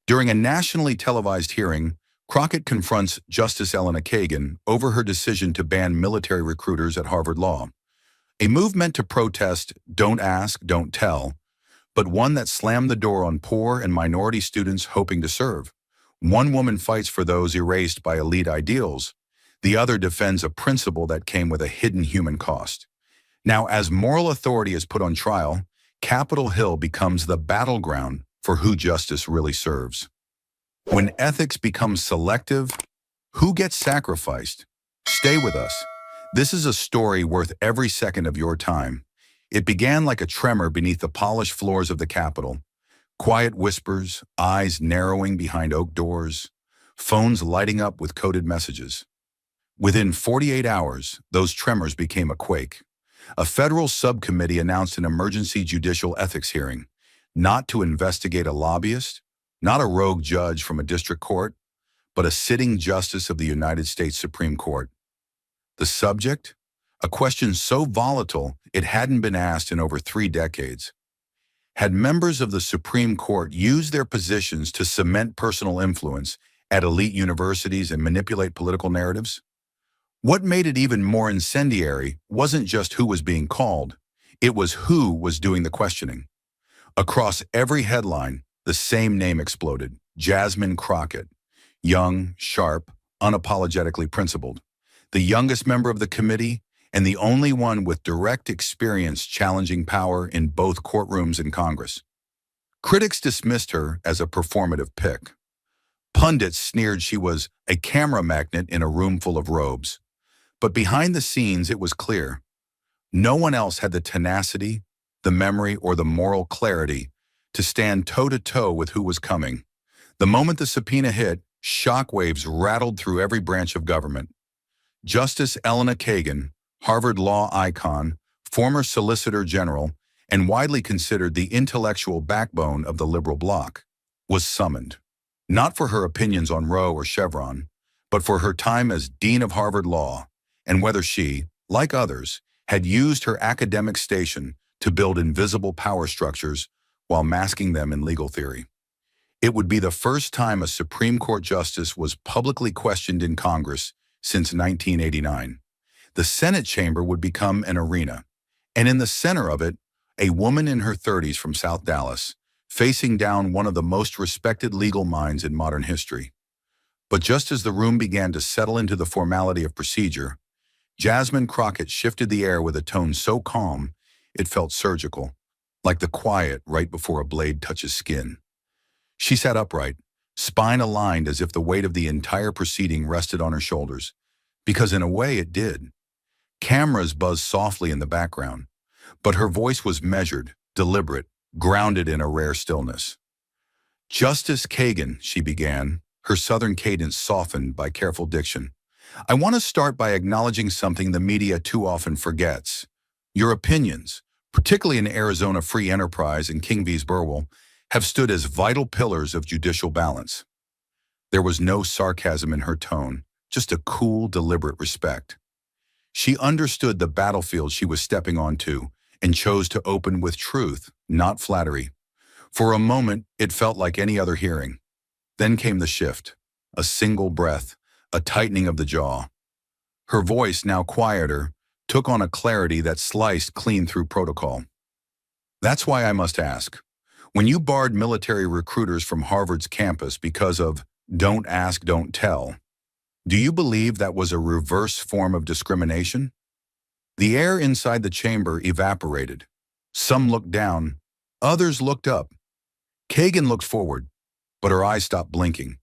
During a nationally televised hearing, Crockett confronts Justice Elena Kagan over her decision to ban military recruiters at Harvard Law, a move meant to protest "don't ask, don't tell," but one that slammed the door on poor and minority students hoping to serve. One woman fights for those erased by elite ideals. The other defends a principle that came with a hidden human cost. Now, as moral authority is put on trial, Capitol Hill becomes the battleground for who justice really serves. When ethics becomes selective, who gets sacrificed? Stay with us. This is a story worth every second of your time. It began like a tremor beneath the polished floors of the Capitol. Quiet whispers, eyes narrowing behind oak doors, phones lighting up with coded messages. Within 48 hours, those tremors became a quake. A federal subcommittee announced an emergency judicial ethics hearing, not to investigate a lobbyist, not a rogue judge from a district court, but a sitting justice of the United States Supreme Court. The subject? A question so volatile it hadn't been asked in over 3 decades. Had members of the Supreme Court used their positions to cement personal influence at elite universities and manipulate political narratives? What made it even more incendiary wasn't just who was being called, it was who was doing the questioning. Across every headline, the same name exploded: Jasmine Crockett. Young, sharp, unapologetically principled. The youngest member of the committee and the only one with direct experience challenging power in both courtrooms and Congress. Critics dismissed her as a performative pick. Pundits sneered she was a camera magnet in a room full of robes. But behind the scenes, it was clear. No one else had the tenacity, the memory, or the moral clarity to stand toe-to-toe with who was coming. The moment the subpoena hit, shockwaves rattled through every branch of government. Justice Elena Kagan, Harvard law icon, former Solicitor General, and widely considered the intellectual backbone of the liberal bloc, was summoned. Not for her opinions on Roe or Chevron, but for her time as Dean of Harvard Law, and whether she, like others, had used her academic station to build invisible power structures while masking them in legal theory. It would be the first time a Supreme Court justice was publicly questioned in Congress since 1989. The Senate chamber would become an arena, and in the center of it, a woman in her 30s from South Dallas, facing down one of the most respected legal minds in modern history. But just as the room began to settle into the formality of procedure, Jasmine Crockett shifted the air with a tone so calm it felt surgical, like the quiet right before a blade touches skin. She sat upright, spine aligned as if the weight of the entire proceeding rested on her shoulders, because in a way it did. Cameras buzzed softly in the background, but her voice was measured, deliberate, grounded in a rare stillness. "Justice Kagan," she began, her southern cadence softened by careful diction. "I want to start by acknowledging something the media too often forgets. Your opinions, particularly in Arizona Free Enterprise and King vs. Burwell, have stood as vital pillars of judicial balance." There was no sarcasm in her tone, just a cool, deliberate respect. She understood the battlefield she was stepping onto and chose to open with truth, not flattery. For a moment, it felt like any other hearing. Then came the shift, a single breath, a tightening of the jaw. Her voice, now quieter, took on a clarity that sliced clean through protocol. "That's why I must ask. When you barred military recruiters from Harvard's campus because of 'don't ask, don't tell,' do you believe that was a reverse form of discrimination?" The air inside the chamber evaporated. Some looked down, others looked up. Kagan looked forward, but her eyes stopped blinking.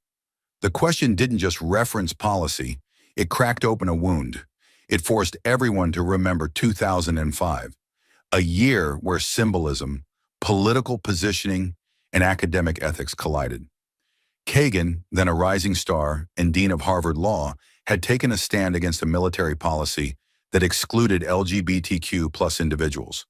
The question didn't just reference policy, it cracked open a wound. It forced everyone to remember 2005, a year where symbolism, political positioning, and academic ethics collided. Kagan, then a rising star and dean of Harvard Law, had taken a stand against a military policy that excluded LGBTQ+ individuals.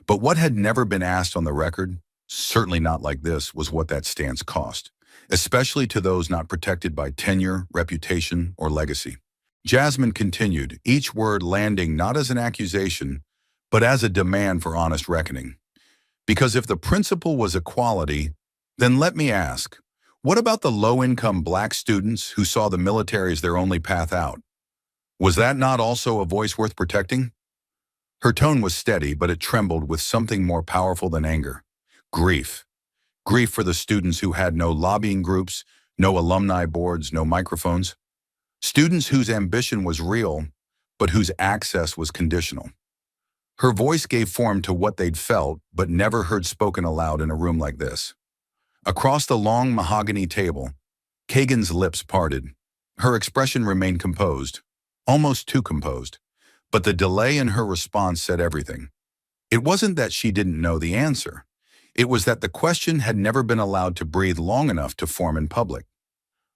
But what had never been asked on the record, certainly not like this, was what that stance cost, especially to those not protected by tenure, reputation, or legacy. Jasmine continued, each word landing not as an accusation, but as a demand for honest reckoning. Because if the principle was equality, then let me ask, What about the low-income black students who saw the military as their only path out? Was that not also a voice worth protecting? Her tone was steady, but it trembled with something more powerful than anger. Grief. Grief for the students who had no lobbying groups, no alumni boards, no microphones. Students whose ambition was real, but whose access was conditional. Her voice gave form to what they'd felt, but never heard spoken aloud in a room like this. Across the long mahogany table, Kagan's lips parted. Her expression remained composed, almost too composed, but the delay in her response said everything. It wasn't that she didn't know the answer. It was that the question had never been allowed to breathe long enough to form in public.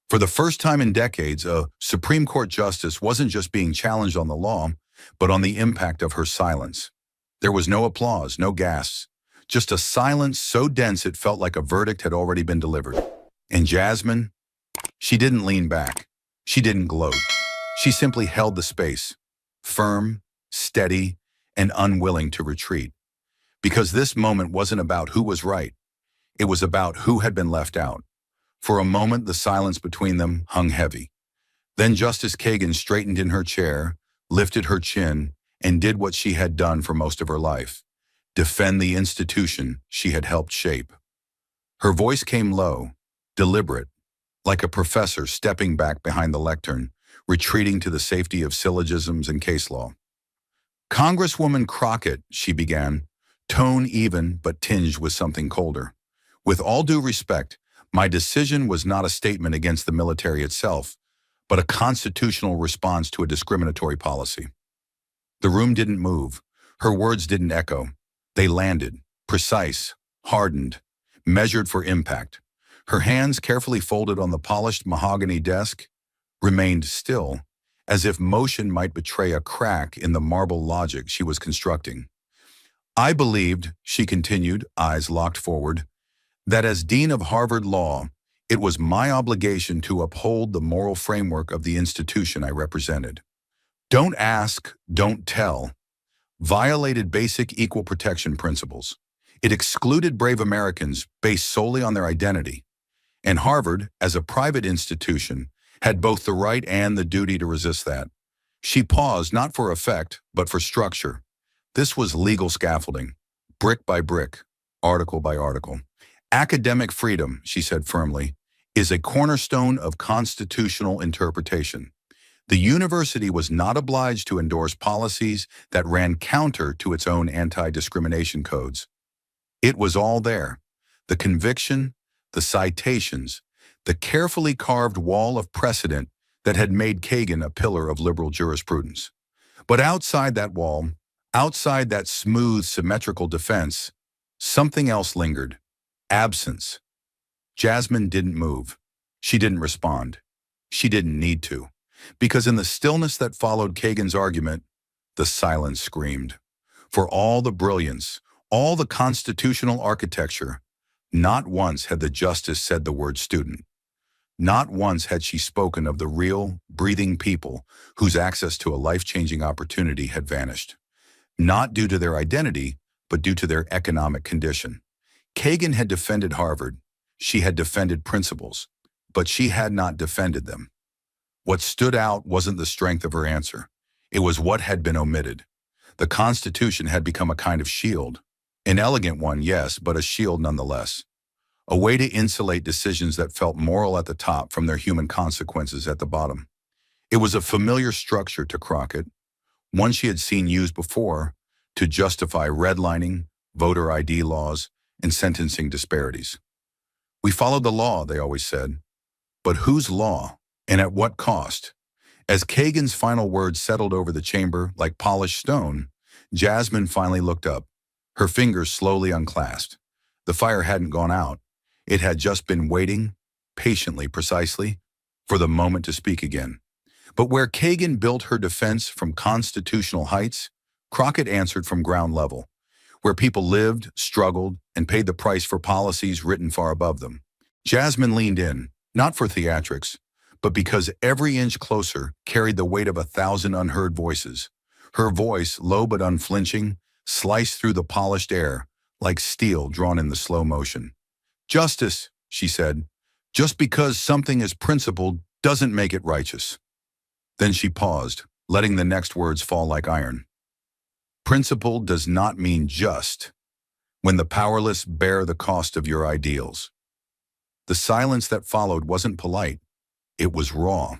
For the first time in decades, a Supreme Court justice wasn't just being challenged on the law, but on the impact of her silence. There was no applause, no gasps, just a silence so dense it felt like a verdict had already been delivered. And Jasmine, she didn't lean back. She didn't gloat. She simply held the space, firm, steady, and unwilling to retreat. Because this moment wasn't about who was right. It was about who had been left out. For a moment, the silence between them hung heavy. Then Justice Kagan straightened in her chair, lifted her chin, and did what she had done for most of her life: defend the institution she had helped shape. Her voice came low, deliberate, like a professor stepping back behind the lectern, retreating to the safety of syllogisms and case law. "Congresswoman Crockett," she began, tone even but tinged with something colder. "With all due respect, my decision was not a statement against the military itself, but a constitutional response to a discriminatory policy." The room didn't move. Her words didn't echo. They landed, precise, hardened, measured for impact. Her hands, carefully folded on the polished mahogany desk, remained still, as if motion might betray a crack in the marble logic she was constructing. "I believed," she continued, eyes locked forward, "that as Dean of Harvard Law, it was my obligation to uphold the moral framework of the institution I represented. Don't ask, don't tell violated basic equal protection principles. It excluded brave Americans based solely on their identity. And Harvard, as a private institution, had both the right and the duty to resist that." She paused, not for effect, but for structure. This was legal scaffolding, brick by brick, article by article. "Academic freedom," she said firmly, "is a cornerstone of constitutional interpretation. The university was not obliged to endorse policies that ran counter to its own anti-discrimination codes. It was all there: the conviction, the citations, the carefully carved wall of precedent that had made Kagan a pillar of liberal jurisprudence. But outside that wall, outside that smooth, symmetrical defense, something else lingered: absence." Jasmine didn't move. She didn't respond. She didn't need to. Because in the stillness that followed Kagan's argument, the silence screamed. For all the brilliance, all the constitutional architecture, not once had the justice said the word student. Not once had she spoken of the real, breathing people whose access to a life-changing opportunity had vanished. Not due to their identity, but due to their economic condition. Kagan had defended Harvard. She had defended principles, but she had not defended them. What stood out wasn't the strength of her answer. It was what had been omitted. The Constitution had become a kind of shield. An elegant one, yes, but a shield nonetheless. A way to insulate decisions that felt moral at the top from their human consequences at the bottom. It was a familiar structure to Crockett, one she had seen used before to justify redlining, voter ID laws, and sentencing disparities. "We followed the law," they always said. But whose law? And at what cost? As Kagan's final words settled over the chamber like polished stone, Jasmine finally looked up. Her fingers slowly unclasped. The fire hadn't gone out. It had just been waiting, patiently, precisely, for the moment to speak again. But where Kagan built her defense from constitutional heights, Crockett answered from ground level, where people lived, struggled, and paid the price for policies written far above them. Jasmine leaned in, not for theatrics, but because every inch closer carried the weight of 1,000 unheard voices. Her voice, low but unflinching, sliced through the polished air like steel drawn in the slow motion. "Justice," she said, Just because something is principled doesn't make it righteous. Then she paused, letting the next words fall like iron. Principle does not mean just when the powerless bear the cost of your ideals. The silence that followed wasn't polite. It was raw.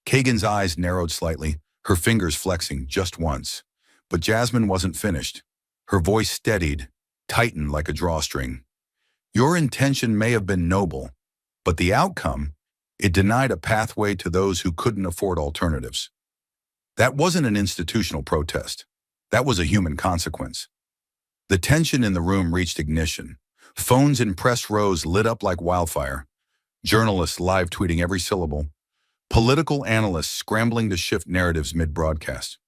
Kagan's eyes narrowed slightly, her fingers flexing just once. But Jasmine wasn't finished. Her voice steadied, tightened like a drawstring. Your intention may have been noble, but the outcome, it denied a pathway to those who couldn't afford alternatives. That wasn't an institutional protest. That was a human consequence. The tension in the room reached ignition. Phones in press rows lit up like wildfire. Journalists live tweeting every syllable. Political analysts scrambling to shift narratives mid-broadcast.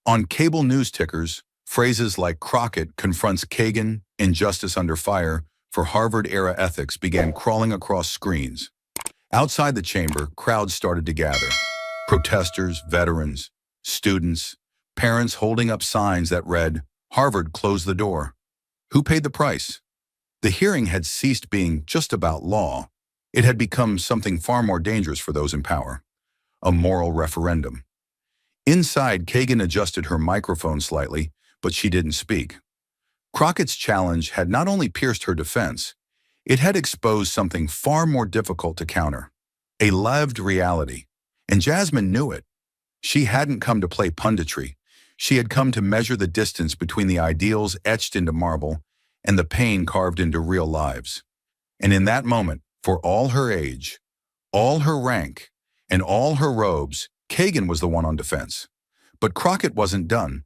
On cable news tickers, phrases like Crockett confronts Kagan, injustice under fire for Harvard-era ethics began crawling across screens. Outside the chamber, crowds started to gather. Protesters, veterans, students, parents holding up signs that read, "Harvard closed the door." Who paid the price? The hearing had ceased being just about law. It had become something far more dangerous for those in power. A moral referendum. Inside, Kagan adjusted her microphone slightly, but she didn't speak. Crockett's challenge had not only pierced her defense, it had exposed something far more difficult to counter. A lived reality. And Jasmine knew it. She hadn't come to play punditry. She had come to measure the distance between the ideals etched into marble and the pain carved into real lives. And in that moment, for all her age, all her rank, and all her robes, Kagan was the one on defense. But Crockett wasn't done,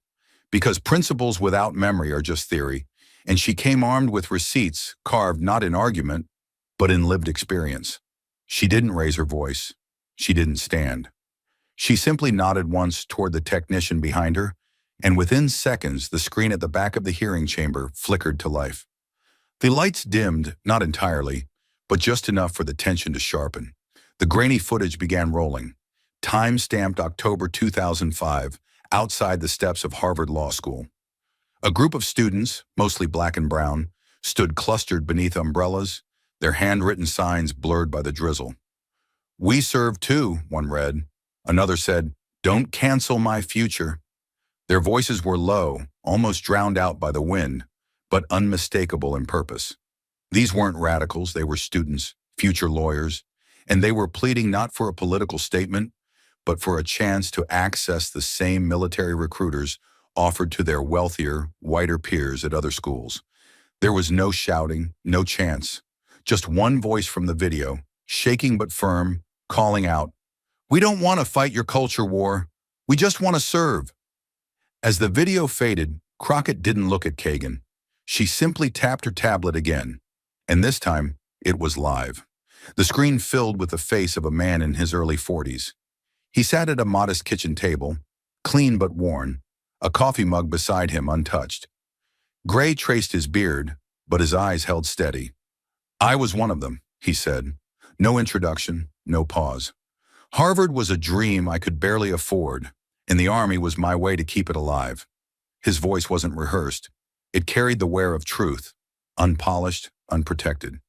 because principles without memory are just theory, and she came armed with receipts carved not in argument, but in lived experience. She didn't raise her voice. She didn't stand. She simply nodded once toward the technician behind her, and within seconds, the screen at the back of the hearing chamber flickered to life. The lights dimmed, not entirely, but just enough for the tension to sharpen. The grainy footage began rolling. Time-stamped October 2005, outside the steps of Harvard Law School. A group of students, mostly black and brown, stood clustered beneath umbrellas, their handwritten signs blurred by the drizzle. "We serve too," one read. Another said, "Don't cancel my future." Their voices were low, almost drowned out by the wind, but unmistakable in purpose. These weren't radicals, they were students, future lawyers, and they were pleading not for a political statement, but for a chance to access the same military recruiters offered to their wealthier, whiter peers at other schools. There was no shouting, no chants, just one voice from the video, shaking but firm, calling out, "We don't want to fight your culture war. We just want to serve." As the video faded, Crockett didn't look at Kagan. She simply tapped her tablet again, and this time, it was live. The screen filled with the face of a man in his early 40s. He sat at a modest kitchen table, clean but worn, a coffee mug beside him untouched. Gray traced his beard, but his eyes held steady. "I was one of them," he said. No introduction, no pause. "Harvard was a dream I could barely afford, and the Army was my way to keep it alive." His voice wasn't rehearsed. It carried the wear of truth, unpolished, unprotected.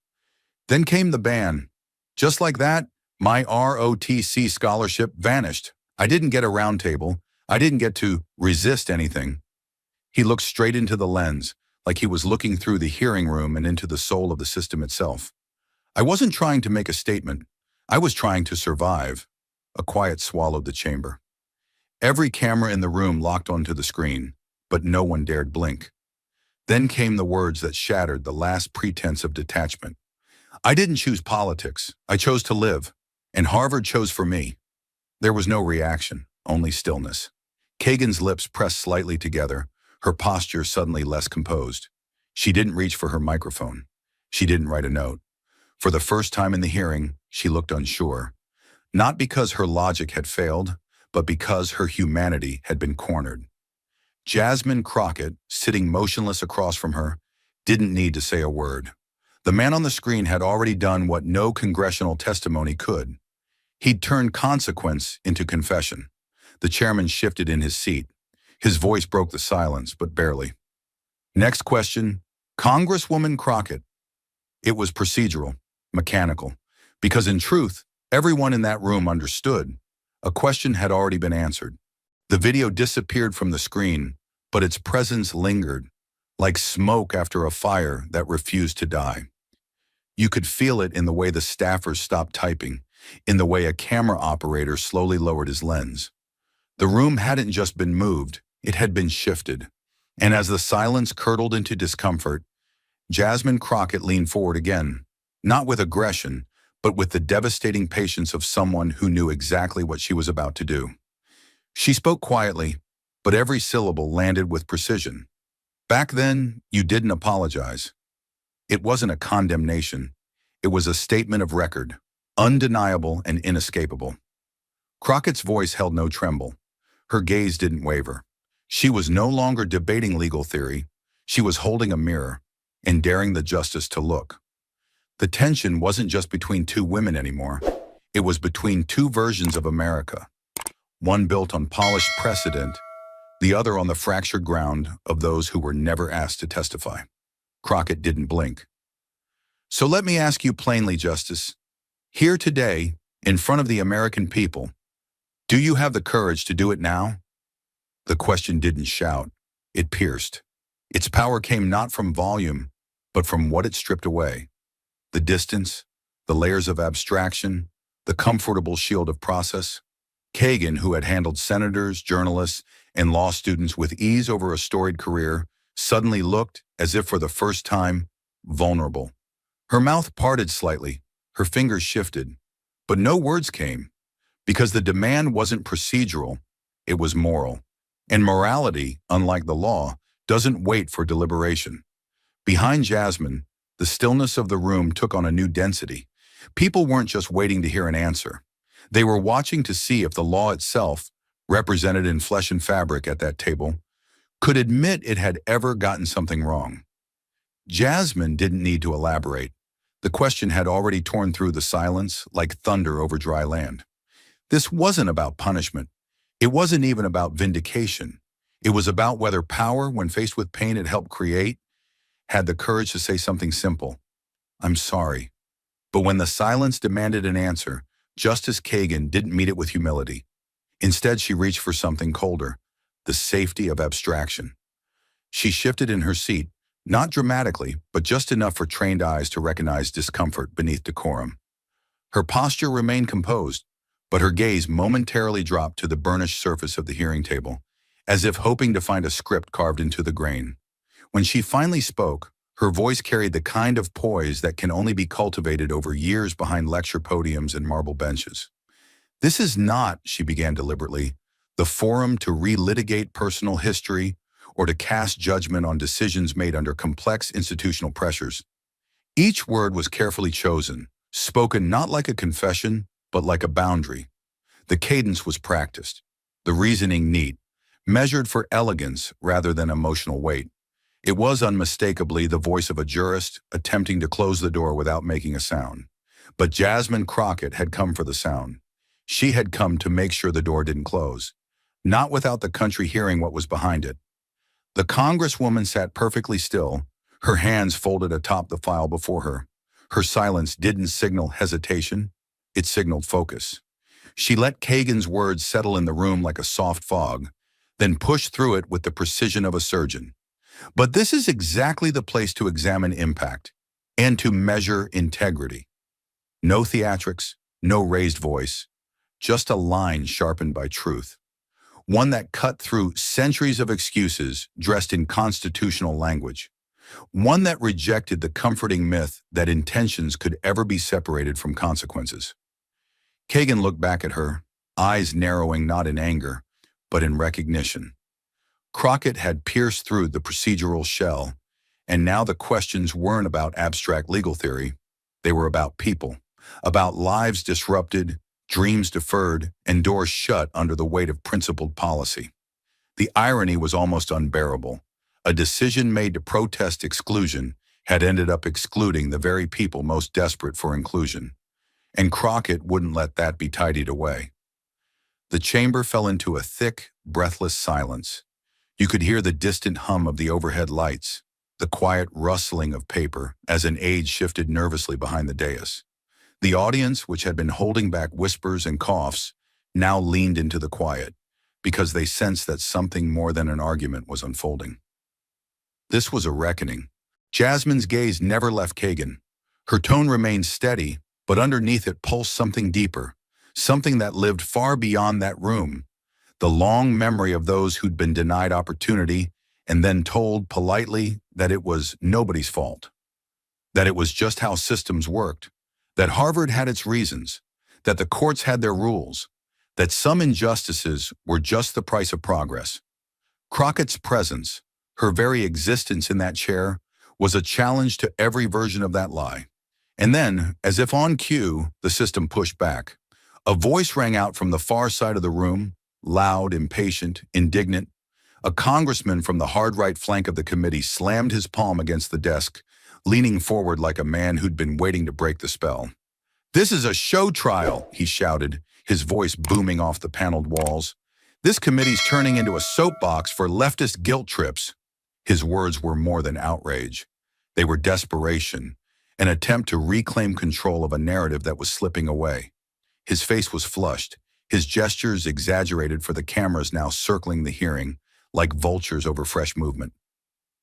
Then came the ban. Just like that, my ROTC scholarship vanished. I didn't get a round table. I didn't get to resist anything. He looked straight into the lens, like he was looking through the hearing room and into the soul of the system itself. "I wasn't trying to make a statement. I was trying to survive." A quiet swallowed the chamber. Every camera in the room locked onto the screen, but no one dared blink. Then came the words that shattered the last pretense of detachment. "I didn't choose politics. I chose to live. And Harvard chose for me." There was no reaction, only stillness. Kagan's lips pressed slightly together, her posture suddenly less composed. She didn't reach for her microphone. She didn't write a note. For the first time in the hearing, she looked unsure. Not because her logic had failed, but because her humanity had been cornered. Jasmine Crockett, sitting motionless across from her, didn't need to say a word. The man on the screen had already done what no congressional testimony could. He'd turned consequence into confession. The chairman shifted in his seat. His voice broke the silence, but barely. "Next question, Congresswoman Crockett." It was procedural, mechanical. Because in truth, everyone in that room understood. A question had already been answered. The video disappeared from the screen, but its presence lingered, like smoke after a fire that refused to die. You could feel it in the way the staffers stopped typing, in the way a camera operator slowly lowered his lens. The room hadn't just been moved, it had been shifted. And as the silence curdled into discomfort, Jasmine Crockett leaned forward again, not with aggression, but with the devastating patience of someone who knew exactly what she was about to do. She spoke quietly, but every syllable landed with precision. Back then, you didn't apologize. It wasn't a condemnation. It was a statement of record, undeniable and inescapable. Crockett's voice held no tremble. Her gaze didn't waver. She was no longer debating legal theory. She was holding a mirror and daring the justice to look. The tension wasn't just between two women anymore. It was between two versions of America, one built on polished precedent, the other on the fractured ground of those who were never asked to testify. Crockett didn't blink. So let me ask you plainly, Justice. Here today, in front of the American people, do you have the courage to do it now? The question didn't shout. It pierced. Its power came not from volume, but from what it stripped away. The distance, the layers of abstraction, the comfortable shield of process. Kagan, who had handled senators, journalists, and law students with ease over a storied career, suddenly looked, as if for the first time, vulnerable. Her mouth parted slightly, her fingers shifted, but no words came, because the demand wasn't procedural, it was moral. And morality, unlike the law, doesn't wait for deliberation. Behind Jasmine, the stillness of the room took on a new density. People weren't just waiting to hear an answer. They were watching to see if the law itself, represented in flesh and fabric at that table, could admit it had ever gotten something wrong. Jasmine didn't need to elaborate. The question had already torn through the silence like thunder over dry land. This wasn't about punishment. It wasn't even about vindication. It was about whether power, when faced with pain it helped create, had the courage to say something simple. I'm sorry. But when the silence demanded an answer, Justice Kagan didn't meet it with humility. Instead, she reached for something colder, the safety of abstraction. She shifted in her seat, not dramatically, but just enough for trained eyes to recognize discomfort beneath decorum. Her posture remained composed, but her gaze momentarily dropped to the burnished surface of the hearing table, as if hoping to find a script carved into the grain. When she finally spoke, her voice carried the kind of poise that can only be cultivated over years behind lecture podiums and marble benches. This is not, she began deliberately, the forum to relitigate personal history or to cast judgment on decisions made under complex institutional pressures. Each word was carefully chosen, spoken not like a confession, but like a boundary. The cadence was practiced, the reasoning neat, measured for elegance rather than emotional weight. It was unmistakably the voice of a jurist attempting to close the door without making a sound. But Jasmine Crockett had come for the sound. She had come to make sure the door didn't close, not without the country hearing what was behind it. The Congresswoman sat perfectly still, her hands folded atop the file before her. Her silence didn't signal hesitation, it signaled focus. She let Kagan's words settle in the room like a soft fog, then pushed through it with the precision of a surgeon. But this is exactly the place to examine impact and to measure integrity. No theatrics, no raised voice, just a line sharpened by truth. One that cut through centuries of excuses dressed in constitutional language. One that rejected the comforting myth that intentions could ever be separated from consequences. Kagan looked back at her, eyes narrowing not in anger, but in recognition. Crockett had pierced through the procedural shell, and now the questions weren't about abstract legal theory. They were about people, about lives disrupted, dreams deferred, and doors shut under the weight of principled policy. The irony was almost unbearable. A decision made to protest exclusion had ended up excluding the very people most desperate for inclusion. And Crockett wouldn't let that be tidied away. The chamber fell into a thick, breathless silence. You could hear the distant hum of the overhead lights, the quiet rustling of paper as an aide shifted nervously behind the dais. The audience, which had been holding back whispers and coughs, now leaned into the quiet, because they sensed that something more than an argument was unfolding. This was a reckoning. Jasmine's gaze never left Kagan. Her tone remained steady, but underneath it pulsed something deeper, something that lived far beyond that room, the long memory of those who'd been denied opportunity and then told politely that it was nobody's fault, that it was just how systems worked, that Harvard had its reasons, that the courts had their rules, that some injustices were just the price of progress. Crockett's presence, her very existence in that chair, was a challenge to every version of that lie. And then, as if on cue, the system pushed back. A voice rang out from the far side of the room, loud, impatient, indignant. A congressman from the hard right flank of the committee slammed his palm against the desk, leaning forward like a man who'd been waiting to break the spell. "This is a show trial," he shouted, his voice booming off the paneled walls. "This committee's turning into a soapbox for leftist guilt trips." His words were more than outrage. They were desperation, an attempt to reclaim control of a narrative that was slipping away. His face was flushed, his gestures exaggerated for the cameras now circling the hearing, like vultures over fresh movement.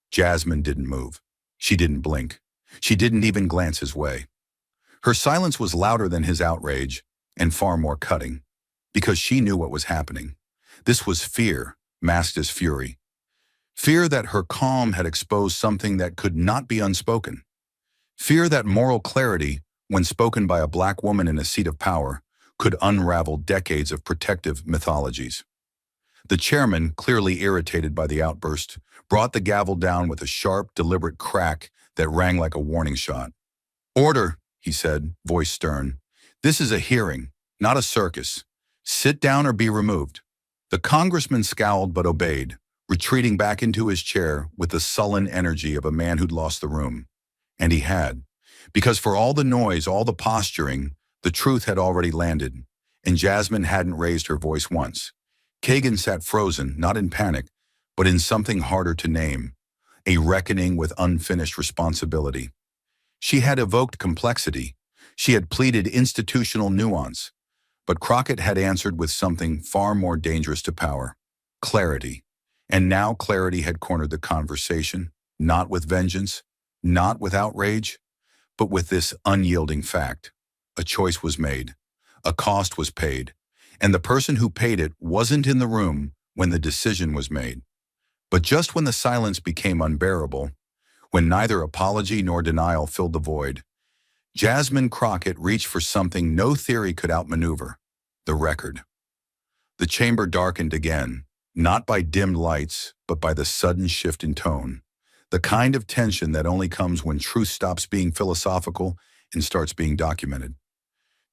Jasmine didn't move. She didn't blink. She didn't even glance his way. Her silence was louder than his outrage, and far more cutting, because she knew what was happening. This was fear, masked as fury. Fear that her calm had exposed something that could not be unspoken. Fear that moral clarity, when spoken by a black woman in a seat of power, could unravel decades of protective mythologies. The chairman, clearly irritated by the outburst, brought the gavel down with a sharp, deliberate crack that rang like a warning shot. "Order," he said, voice stern. "This is a hearing, not a circus. Sit down or be removed." The congressman scowled but obeyed, retreating back into his chair with the sullen energy of a man who'd lost the room. And he had, because for all the noise, all the posturing, the truth had already landed, and Jasmine hadn't raised her voice once. Kagan sat frozen, not in panic, but in something harder to name, a reckoning with unfinished responsibility. She had evoked complexity. She had pleaded institutional nuance, but Crockett had answered with something far more dangerous to power: clarity. And now clarity had cornered the conversation, not with vengeance, not with outrage, but with this unyielding fact. A choice was made, a cost was paid, and the person who paid it wasn't in the room when the decision was made. But just when the silence became unbearable, when neither apology nor denial filled the void, Jasmine Crockett reached for something no theory could outmaneuver: the record. The chamber darkened again, not by dimmed lights, but by the sudden shift in tone, the kind of tension that only comes when truth stops being philosophical and starts being documented.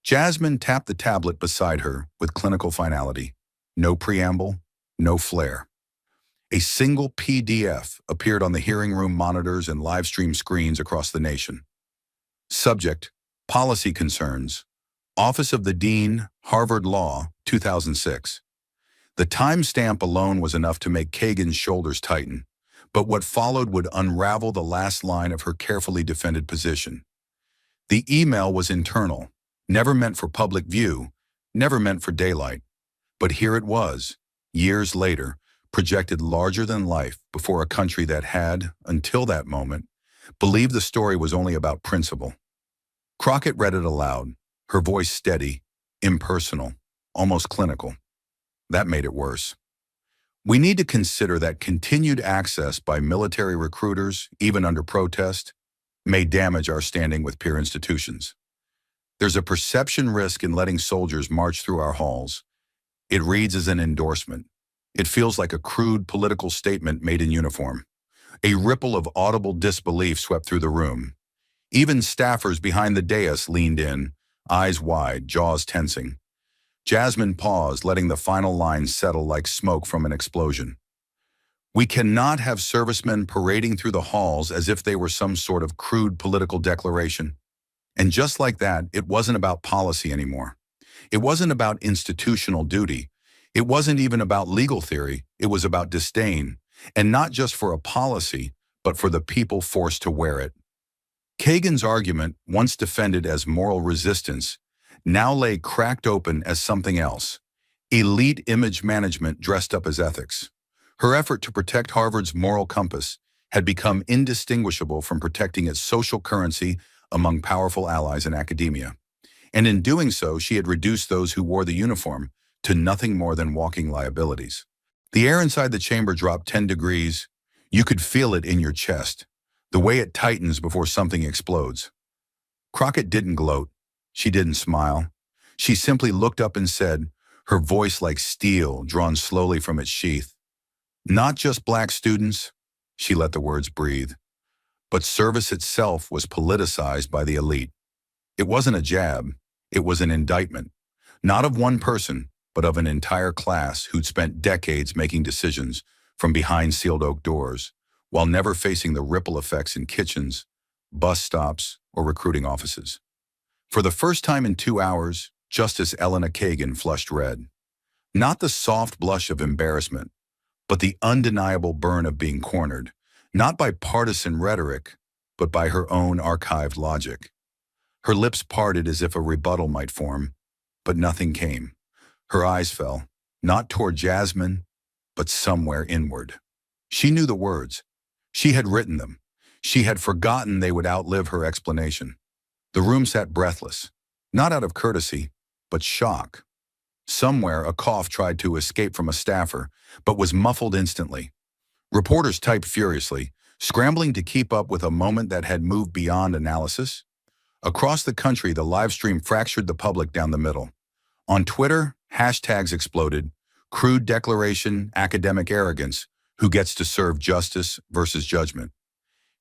Jasmine tapped the tablet beside her with clinical finality. No preamble, no flair. A single PDF appeared on the hearing room monitors and live stream screens across the nation. Subject: Policy Concerns. Office of the Dean, Harvard Law, 2006. The timestamp alone was enough to make Kagan's shoulders tighten, but what followed would unravel the last line of her carefully defended position. The email was internal, never meant for public view, never meant for daylight. But here it was, years later, projected larger than life before a country that had, until that moment, believed the story was only about principle. Crockett read it aloud, her voice steady, impersonal, almost clinical. That made it worse. "We need to consider that continued access by military recruiters, even under protest, may damage our standing with peer institutions. There's a perception risk in letting soldiers march through our halls. It reads as an endorsement. It feels like a crude political statement made in uniform." A ripple of audible disbelief swept through the room. Even staffers behind the dais leaned in, eyes wide, jaws tensing. Jasmine paused, letting the final line settle like smoke from an explosion. "We cannot have servicemen parading through the halls as if they were some sort of crude political declaration." And just like that, it wasn't about policy anymore. It wasn't about institutional duty. It wasn't even about legal theory. It was about disdain, and not just for a policy, but for the people forced to wear it. Kagan's argument, once defended as moral resistance, now lay cracked open as something else: elite image management dressed up as ethics. Her effort to protect Harvard's moral compass had become indistinguishable from protecting its social currency among powerful allies in academia. And in doing so, she had reduced those who wore the uniform to nothing more than walking liabilities. The air inside the chamber dropped 10 degrees. You could feel it in your chest, the way it tightens before something explodes. Crockett didn't gloat. She didn't smile. She simply looked up and said, her voice like steel drawn slowly from its sheath, "Not just black students," she let the words breathe, "but service itself was politicized by the elite." It wasn't a jab. It was an indictment, not of one person, but of an entire class who'd spent decades making decisions from behind sealed oak doors, while never facing the ripple effects in kitchens, bus stops, or recruiting offices. For the first time in 2 hours, Justice Elena Kagan flushed red. Not the soft blush of embarrassment, but the undeniable burn of being cornered, not by partisan rhetoric, but by her own archived logic. Her lips parted as if a rebuttal might form, but nothing came. Her eyes fell, not toward Jasmine, but somewhere inward. She knew the words. She had written them. She had forgotten they would outlive her explanation. The room sat breathless, not out of courtesy, but shock. Somewhere, a cough tried to escape from a staffer, but was muffled instantly. Reporters typed furiously, scrambling to keep up with a moment that had moved beyond analysis. Across the country, the live stream fractured the public down the middle. On Twitter, hashtags exploded: crude declaration, academic arrogance, who gets to serve justice versus judgment.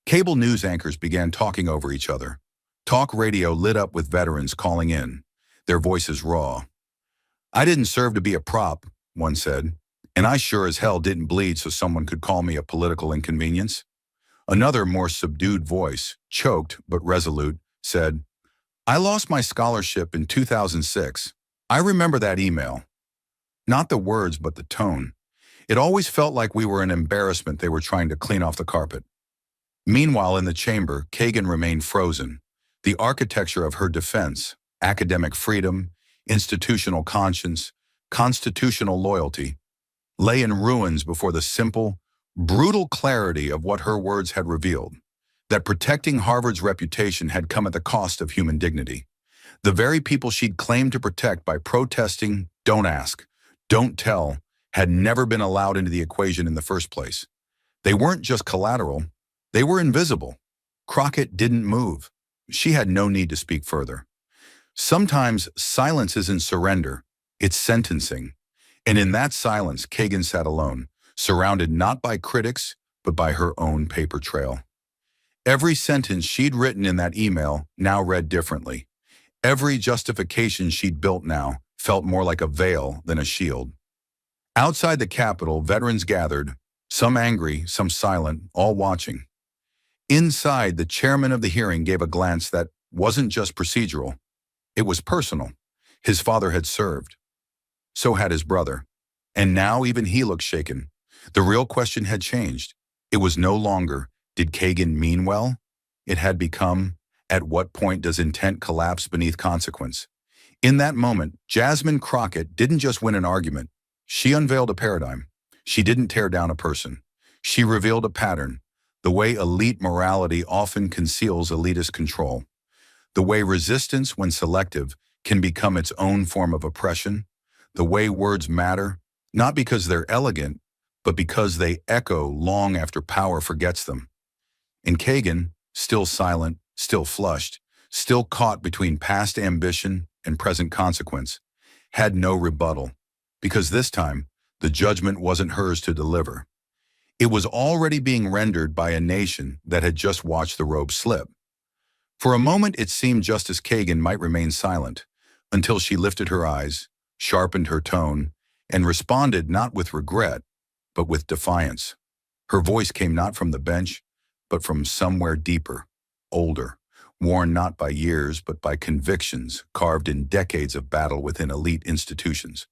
Cable news anchors began talking over each other. Talk radio lit up with veterans calling in, their voices raw. "I didn't serve to be a prop," one said, "and I sure as hell didn't bleed so someone could call me a political inconvenience." Another, more subdued voice, choked but resolute, said, "I lost my scholarship in 2006. I remember that email." Not the words, but the tone. It always felt like we were an embarrassment they were trying to clean off the carpet. Meanwhile, in the chamber, Kagan remained frozen. The architecture of her defense, academic freedom, institutional conscience, constitutional loyalty, lay in ruins before the simple, brutal clarity of what her words had revealed: that protecting Harvard's reputation had come at the cost of human dignity. The very people she'd claimed to protect by protesting, "Don't ask, don't tell," had never been allowed into the equation in the first place. They weren't just collateral, they were invisible. Crockett didn't move. She had no need to speak further. Sometimes silence isn't surrender, it's sentencing. And in that silence, Kagan sat alone, surrounded not by critics, but by her own paper trail. Every sentence she'd written in that email now read differently. Every justification she'd built now felt more like a veil than a shield. Outside the Capitol, veterans gathered, some angry, some silent, all watching. Inside, the chairman of the hearing gave a glance that wasn't just procedural. It was personal. His father had served. So had his brother. And now even he looked shaken. The real question had changed. It was no longer, did Kagan mean well? It had become, at what point does intent collapse beneath consequence? In that moment, Jasmine Crockett didn't just win an argument. She unveiled a paradigm. She didn't tear down a person. She revealed a pattern, the way elite morality often conceals elitist control, the way resistance, when selective, can become its own form of oppression, the way words matter, not because they're elegant, but because they echo long after power forgets them. And Kagan, still silent, still flushed, still caught between past ambition and present consequence, had no rebuttal, because this time, the judgment wasn't hers to deliver. It was already being rendered by a nation that had just watched the robe slip. For a moment, it seemed Justice Kagan might remain silent, until she lifted her eyes, sharpened her tone, and responded not with regret, but with defiance. Her voice came not from the bench, but from somewhere deeper, older, worn not by years, but by convictions carved in decades of battle within elite institutions.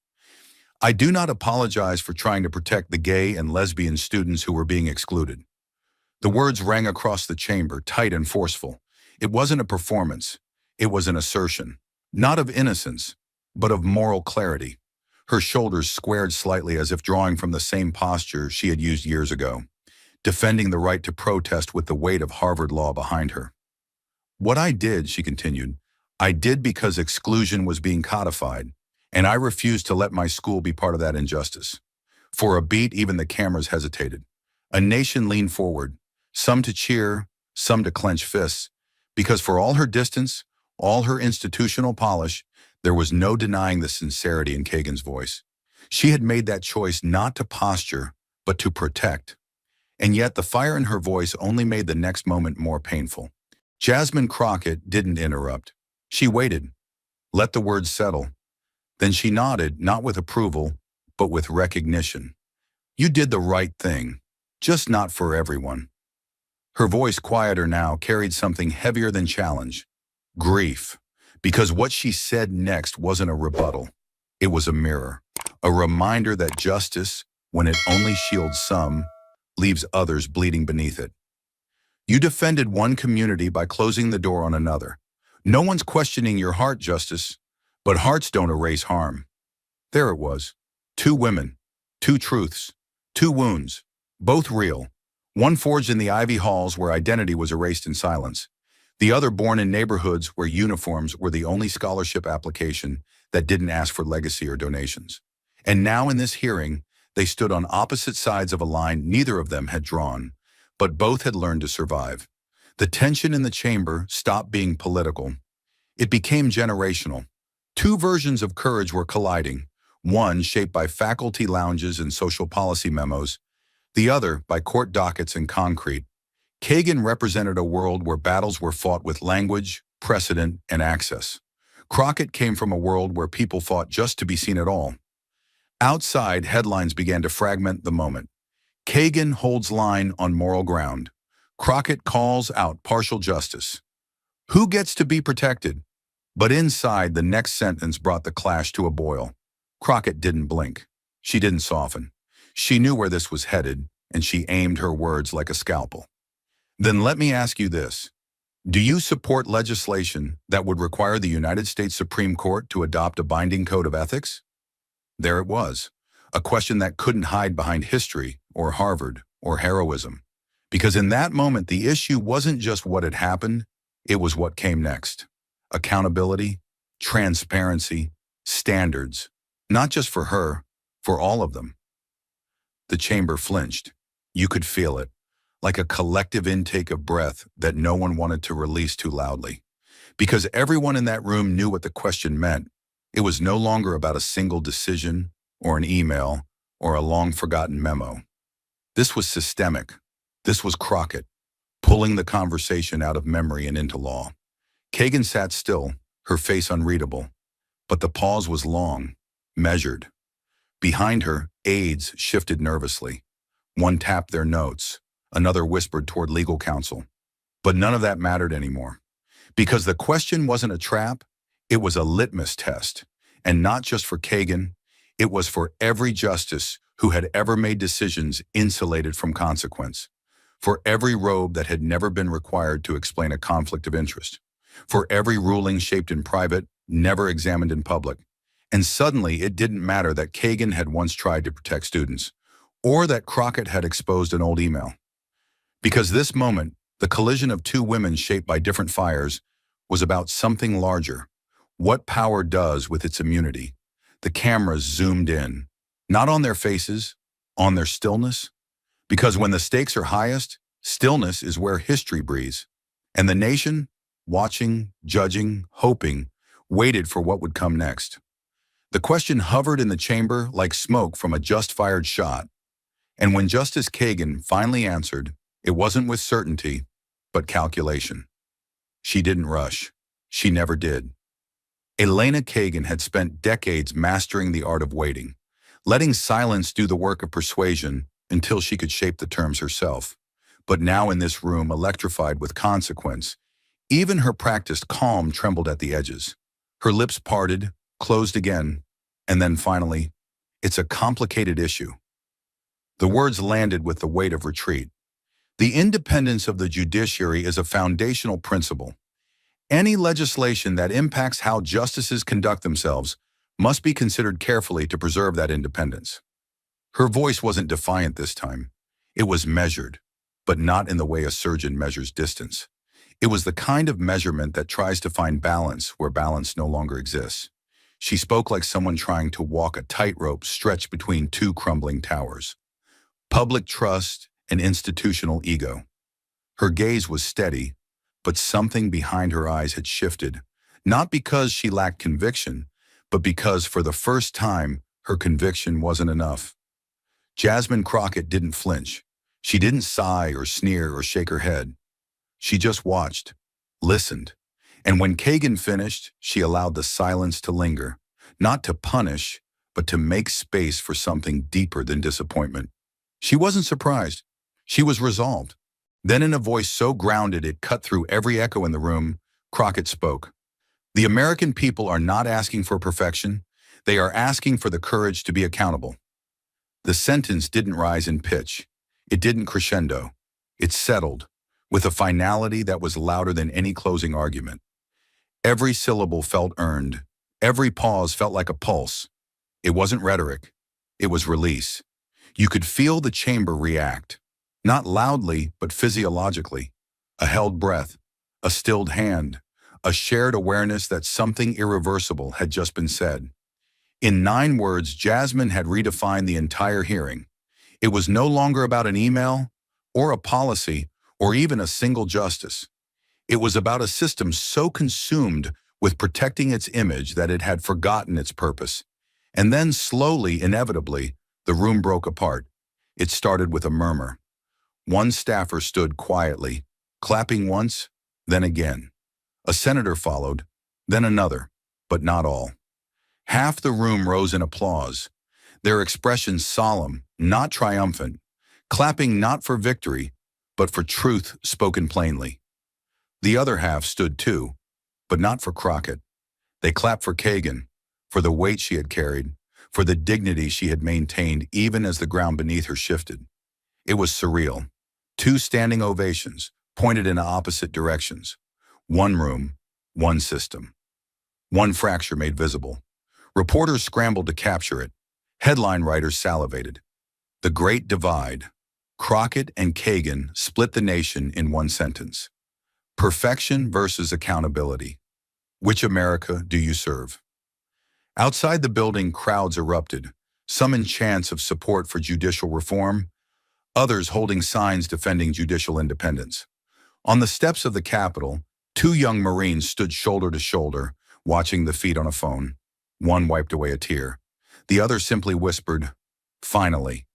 "I do not apologize for trying to protect the gay and lesbian students who were being excluded." The words rang across the chamber, tight and forceful. It wasn't a performance. It was an assertion. Not of innocence, but of moral clarity. Her shoulders squared slightly as if drawing from the same posture she had used years ago, defending the right to protest with the weight of Harvard law behind her. What I did, she continued, I did because exclusion was being codified, and I refused to let my school be part of that injustice. For a beat, even the cameras hesitated. A nation leaned forward, some to cheer, some to clench fists, because for all her distance, all her institutional polish, there was no denying the sincerity in Kagan's voice. She had made that choice not to posture, but to protect. And yet the fire in her voice only made the next moment more painful. Jasmine Crockett didn't interrupt. She waited, let the words settle. Then she nodded, not with approval, but with recognition. You did the right thing, just not for everyone. Her voice, quieter now, carried something heavier than challenge. Grief. Because what she said next wasn't a rebuttal. It was a mirror. A reminder that justice, when it only shields some, leaves others bleeding beneath it. You defended one community by closing the door on another. No one's questioning your heart, Justice, but hearts don't erase harm. There it was. Two women, two truths, two wounds, both real. One forged in the Ivy halls where identity was erased in silence. The other born in neighborhoods where uniforms were the only scholarship application that didn't ask for legacy or donations. And now in this hearing, they stood on opposite sides of a line neither of them had drawn, but both had learned to survive. The tension in the chamber stopped being political. It became generational. Two versions of courage were colliding, one shaped by faculty lounges and social policy memos, the other by court dockets and concrete. Kagan represented a world where battles were fought with language, precedent, and access. Crockett came from a world where people fought just to be seen at all. Outside, headlines began to fragment the moment. Kagan holds line on moral ground. Crockett calls out partial justice. Who gets to be protected? But inside, the next sentence brought the clash to a boil. Crockett didn't blink. She didn't soften. She knew where this was headed, and she aimed her words like a scalpel. Then let me ask you this. Do you support legislation that would require the United States Supreme Court to adopt a binding code of ethics? There it was, a question that couldn't hide behind history or Harvard or heroism. Because in that moment, the issue wasn't just what had happened, it was what came next. Accountability, transparency, standards, not just for her, for all of them. The chamber flinched. You could feel it, like a collective intake of breath that no one wanted to release too loudly. Because everyone in that room knew what the question meant. It was no longer about a single decision or an email or a long-forgotten memo. This was systemic. This was Crockett, pulling the conversation out of memory and into law. Kagan sat still, her face unreadable. But the pause was long, measured. Behind her, aides shifted nervously. One tapped their notes, another whispered toward legal counsel. But none of that mattered anymore. Because the question wasn't a trap, it was a litmus test. And not just for Kagan, it was for every justice who had ever made decisions insulated from consequence. For every robe that had never been required to explain a conflict of interest. For every ruling shaped in private, never examined in public. And suddenly it didn't matter that Kagan had once tried to protect students, or that Crockett had exposed an old email. Because this moment, the collision of two women shaped by different fires, was about something larger. What power does with its immunity. The cameras zoomed in, not on their faces, on their stillness. Because when the stakes are highest, stillness is where history breathes. And the nation, watching, judging, hoping, waited for what would come next. The question hovered in the chamber like smoke from a just-fired shot. And when Justice Kagan finally answered, it wasn't with certainty, but calculation. She didn't rush. She never did. Elena Kagan had spent decades mastering the art of waiting, letting silence do the work of persuasion until she could shape the terms herself. But now in this room, electrified with consequence, even her practiced calm trembled at the edges. Her lips parted, closed again, and then finally, it's a complicated issue. The words landed with the weight of retreat. The independence of the judiciary is a foundational principle. Any legislation that impacts how justices conduct themselves must be considered carefully to preserve that independence. Her voice wasn't defiant this time. It was measured, but not in the way a surgeon measures distance. It was the kind of measurement that tries to find balance where balance no longer exists. She spoke like someone trying to walk a tightrope stretched between two crumbling towers. Public trust and institutional ego. Her gaze was steady, but something behind her eyes had shifted, not because she lacked conviction, but because for the first time, her conviction wasn't enough. Jasmine Crockett didn't flinch. She didn't sigh or sneer or shake her head. She just watched, listened, and when Kagan finished, she allowed the silence to linger, not to punish, but to make space for something deeper than disappointment. She wasn't surprised. She was resolved. Then in a voice so grounded it cut through every echo in the room, Crockett spoke. The American people are not asking for perfection. They are asking for the courage to be accountable. The sentence didn't rise in pitch. It didn't crescendo. It settled, with a finality that was louder than any closing argument. Every syllable felt earned. Every pause felt like a pulse. It wasn't rhetoric. It was release. You could feel the chamber react. Not loudly, but physiologically. A held breath, a stilled hand, a shared awareness that something irreversible had just been said. In 9 words, Jasmine had redefined the entire hearing. It was no longer about an email, or a policy, or even a single justice. It was about a system so consumed with protecting its image that it had forgotten its purpose. And then slowly, inevitably, the room broke apart. It started with a murmur. One staffer stood quietly, clapping once, then again. A senator followed, then another, but not all. Half the room rose in applause, their expressions solemn, not triumphant, clapping not for victory, but for truth spoken plainly. The other half stood too, but not for Crockett. They clapped for Kagan, for the weight she had carried, for the dignity she had maintained even as the ground beneath her shifted. It was surreal. 2 standing ovations, pointed in opposite directions. One room, one system. One fracture made visible. Reporters scrambled to capture it. Headline writers salivated. The Great Divide. Crockett and Kagan split the nation in one sentence. Perfection versus accountability. Which America do you serve? Outside the building, crowds erupted, some in chants of support for judicial reform, others holding signs defending judicial independence. On the steps of the Capitol, 2 young Marines stood shoulder to shoulder, watching the feed on a phone. One wiped away a tear. The other simply whispered, "Finally."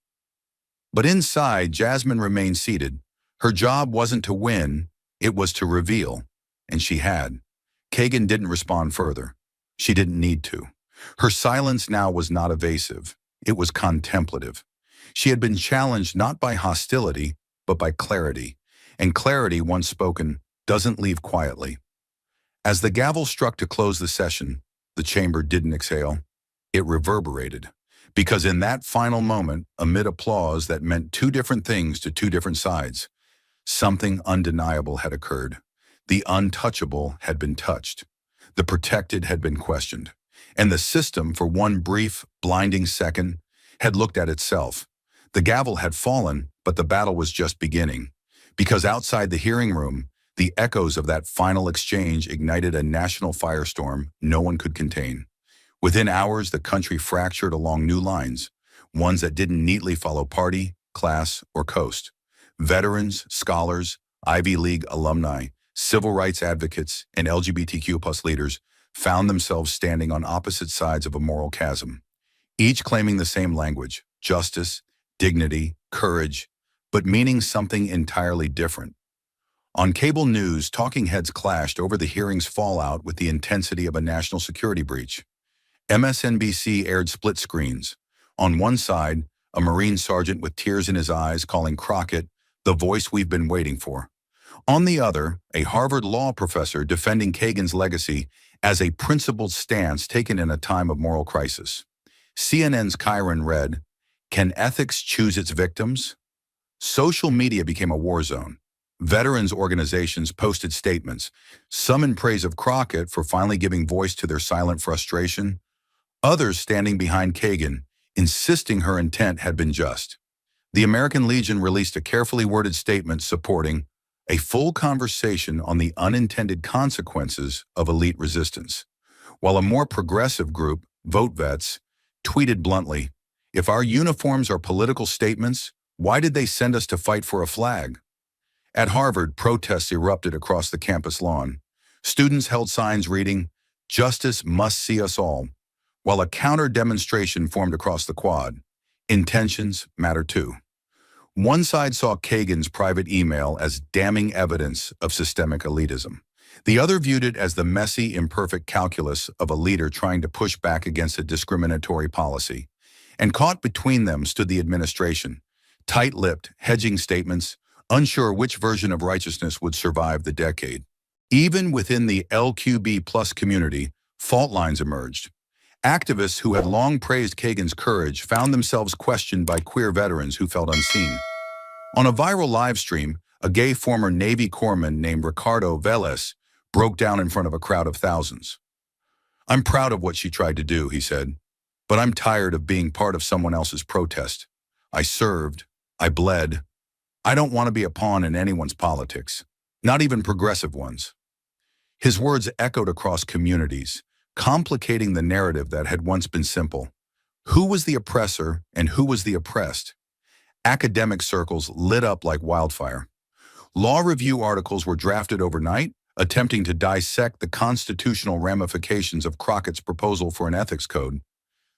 But inside, Jasmine remained seated. Her job wasn't to win, it was to reveal, and she had. Kagan didn't respond further. She didn't need to. Her silence now was not evasive. It was contemplative. She had been challenged not by hostility, but by clarity. And clarity, once spoken, doesn't leave quietly. As the gavel struck to close the session, the chamber didn't exhale. It reverberated. Because in that final moment, amid applause that meant 2 different things to 2 different sides, something undeniable had occurred. The untouchable had been touched. The protected had been questioned. And the system, for one brief, blinding second, had looked at itself. The gavel had fallen, but the battle was just beginning. Because outside the hearing room, the echoes of that final exchange ignited a national firestorm no one could contain. Within hours, the country fractured along new lines, ones that didn't neatly follow party, class, or coast. Veterans, scholars, Ivy League alumni, civil rights advocates, and LGBTQ+ leaders found themselves standing on opposite sides of a moral chasm, each claiming the same language, justice, dignity, courage, but meaning something entirely different. On cable news, talking heads clashed over the hearing's fallout with the intensity of a national security breach. MSNBC aired split screens. On one side, a Marine sergeant with tears in his eyes calling Crockett the voice we've been waiting for. On the other, a Harvard law professor defending Kagan's legacy as a principled stance taken in a time of moral crisis. CNN's Kyron read, "Can ethics choose its victims?" Social media became a war zone. Veterans organizations posted statements, some in praise of Crockett for finally giving voice to their silent frustration, others standing behind Kagan, insisting her intent had been just. The American Legion released a carefully worded statement supporting a full conversation on the unintended consequences of elite resistance, while a more progressive group, Vote Vets, tweeted bluntly, "If our uniforms are political statements, why did they send us to fight for a flag?" At Harvard, protests erupted across the campus lawn. Students held signs reading, "Justice must see us all," while a counter-demonstration formed across the quad. Intentions matter too. One side saw Kagan's private email as damning evidence of systemic elitism. The other viewed it as the messy, imperfect calculus of a leader trying to push back against a discriminatory policy. And caught between them stood the administration, tight-lipped, hedging statements, unsure which version of righteousness would survive the decade. Even within the LQB plus community, fault lines emerged. Activists who had long praised Kagan's courage found themselves questioned by queer veterans who felt unseen. On a viral live stream, a gay former Navy corpsman named Ricardo Vélez broke down in front of a crowd of thousands. "I'm proud of what she tried to do," he said, "but I'm tired of being part of someone else's protest. I served. I bled. I don't want to be a pawn in anyone's politics, not even progressive ones." His words echoed across communities, complicating the narrative that had once been simple. Who was the oppressor and who was the oppressed? Academic circles lit up like wildfire. Law review articles were drafted overnight, attempting to dissect the constitutional ramifications of Crockett's proposal for an ethics code.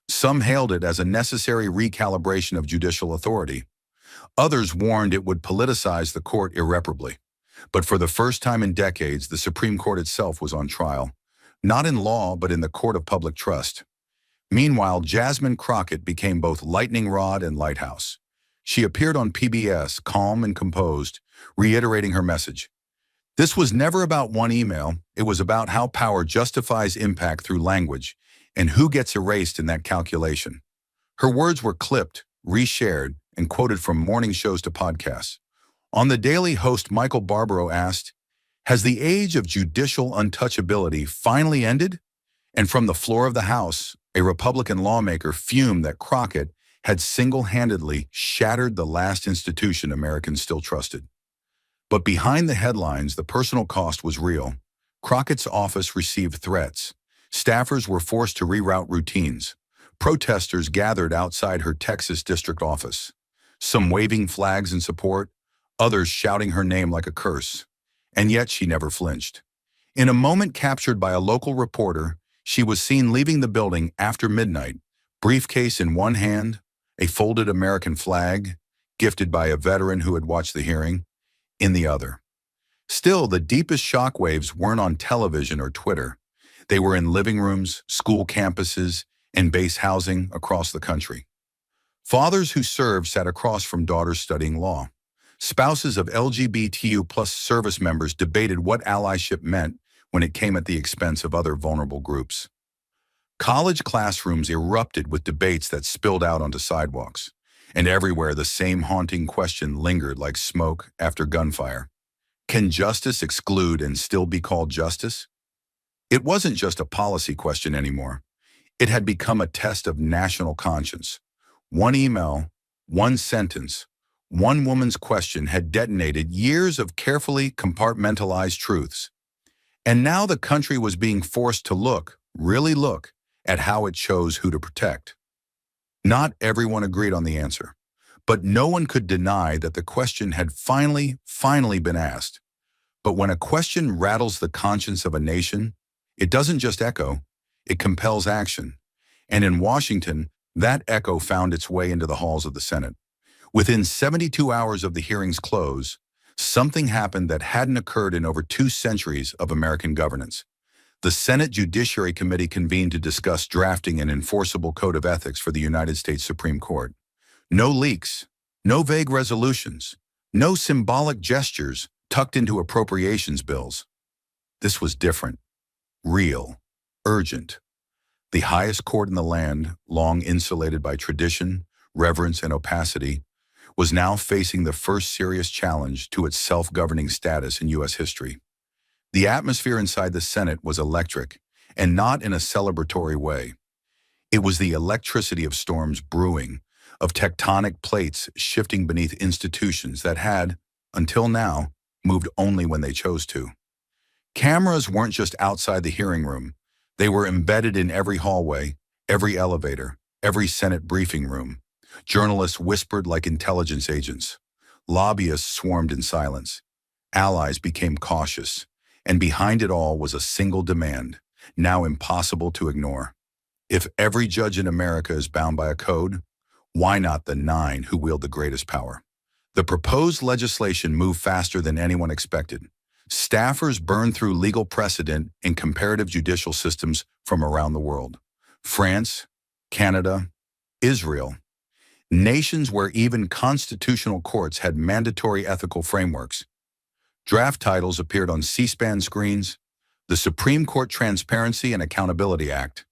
Some hailed it as a necessary recalibration of judicial authority. Others warned it would politicize the court irreparably. But for the first time in decades, the Supreme Court itself was on trial, not in law, but in the court of public trust. Meanwhile, Jasmine Crockett became both lightning rod and lighthouse. She appeared on PBS, calm and composed, reiterating her message. This was never about one email. It was about how power justifies impact through language and who gets erased in that calculation. Her words were clipped, reshared, and quoted from morning shows to podcasts. On The Daily, host Michael Barbaro asked, "Has the age of judicial untouchability finally ended?" And from the floor of the House, a Republican lawmaker fumed that Crockett had single-handedly shattered the last institution Americans still trusted. But behind the headlines, the personal cost was real. Crockett's office received threats. Staffers were forced to reroute routines. Protesters gathered outside her Texas district office, some waving flags in support, others shouting her name like a curse. And yet she never flinched. In a moment captured by a local reporter, she was seen leaving the building after midnight, briefcase in one hand, a folded American flag, gifted by a veteran who had watched the hearing, in the other. Still, the deepest shockwaves weren't on television or Twitter. They were in living rooms, school campuses, and base housing across the country. Fathers who served sat across from daughters studying law. Spouses of LGBTQ plus service members debated what allyship meant when it came at the expense of other vulnerable groups. College classrooms erupted with debates that spilled out onto sidewalks, and everywhere the same haunting question lingered like smoke after gunfire. Can justice exclude and still be called justice? It wasn't just a policy question anymore. It had become a test of national conscience. One email, one sentence, one woman's question had detonated years of carefully compartmentalized truths. And now the country was being forced to look, really look, at how it chose who to protect. Not everyone agreed on the answer, but no one could deny that the question had finally been asked. But when a question rattles the conscience of a nation, it doesn't just echo, it compels action. And in Washington, that echo found its way into the halls of the Senate. Within 72 hours of the hearing's close, something happened that hadn't occurred in over 2 centuries of American governance. The Senate Judiciary Committee convened to discuss drafting an enforceable code of ethics for the United States Supreme Court. No leaks, no vague resolutions, no symbolic gestures tucked into appropriations bills. This was different, real, urgent. The highest court in the land, long insulated by tradition, reverence, and opacity, was now facing the first serious challenge to its self-governing status in U.S. history. The atmosphere inside the Senate was electric, and not in a celebratory way. It was the electricity of storms brewing, of tectonic plates shifting beneath institutions that had, until now, moved only when they chose to. Cameras weren't just outside the hearing room. They were embedded in every hallway, every elevator, every Senate briefing room. Journalists whispered like intelligence agents. Lobbyists swarmed in silence. Allies became cautious. And behind it all was a single demand, now impossible to ignore. If every judge in America is bound by a code, why not the 9 who wield the greatest power? The proposed legislation moved faster than anyone expected. Staffers burned through legal precedent in comparative judicial systems from around the world. France, Canada, Israel, nations where even constitutional courts had mandatory ethical frameworks. Draft titles appeared on C-SPAN screens: the Supreme Court Transparency and Accountability Act,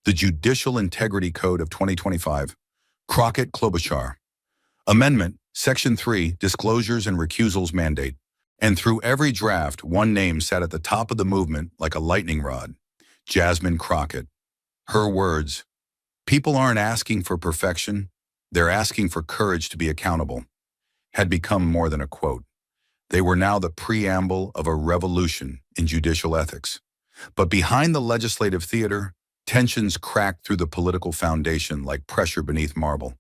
the Judicial Integrity Code of 2025, Crockett Klobuchar, Amendment, Section 3, Disclosures and Recusals Mandate. And through every draft, one name sat at the top of the movement like a lightning rod: Jasmine Crockett. Her words, "People aren't asking for perfection, they're asking for courage to be accountable," had become more than a quote. They were now the preamble of a revolution in judicial ethics. But behind the legislative theater, tensions cracked through the political foundation like pressure beneath marble.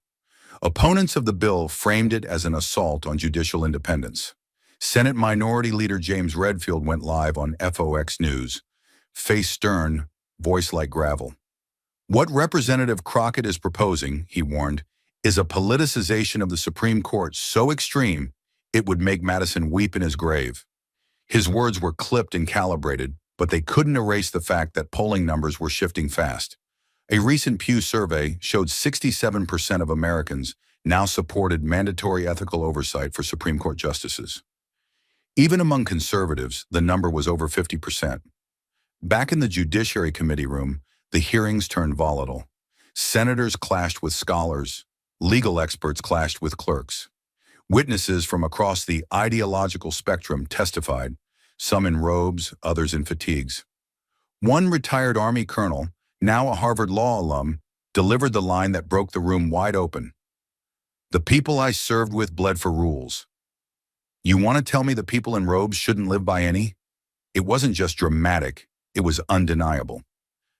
Opponents of the bill framed it as an assault on judicial independence. Senate Minority Leader James Redfield went live on FOX News, face stern, voice like gravel. "What Representative Crockett is proposing," he warned, "is a politicization of the Supreme Court so extreme it would make Madison weep in his grave." His words were clipped and calibrated, but they couldn't erase the fact that polling numbers were shifting fast. A recent Pew survey showed 67% of Americans now supported mandatory ethical oversight for Supreme Court justices. Even among conservatives, the number was over 50%. Back in the Judiciary Committee room, the hearings turned volatile. Senators clashed with scholars. Legal experts clashed with clerks. Witnesses from across the ideological spectrum testified, some in robes, others in fatigues. One retired Army colonel, now a Harvard Law alum, delivered the line that broke the room wide open. "The people I served with bled for rules. You want to tell me the people in robes shouldn't live by any?" It wasn't just dramatic, it was undeniable.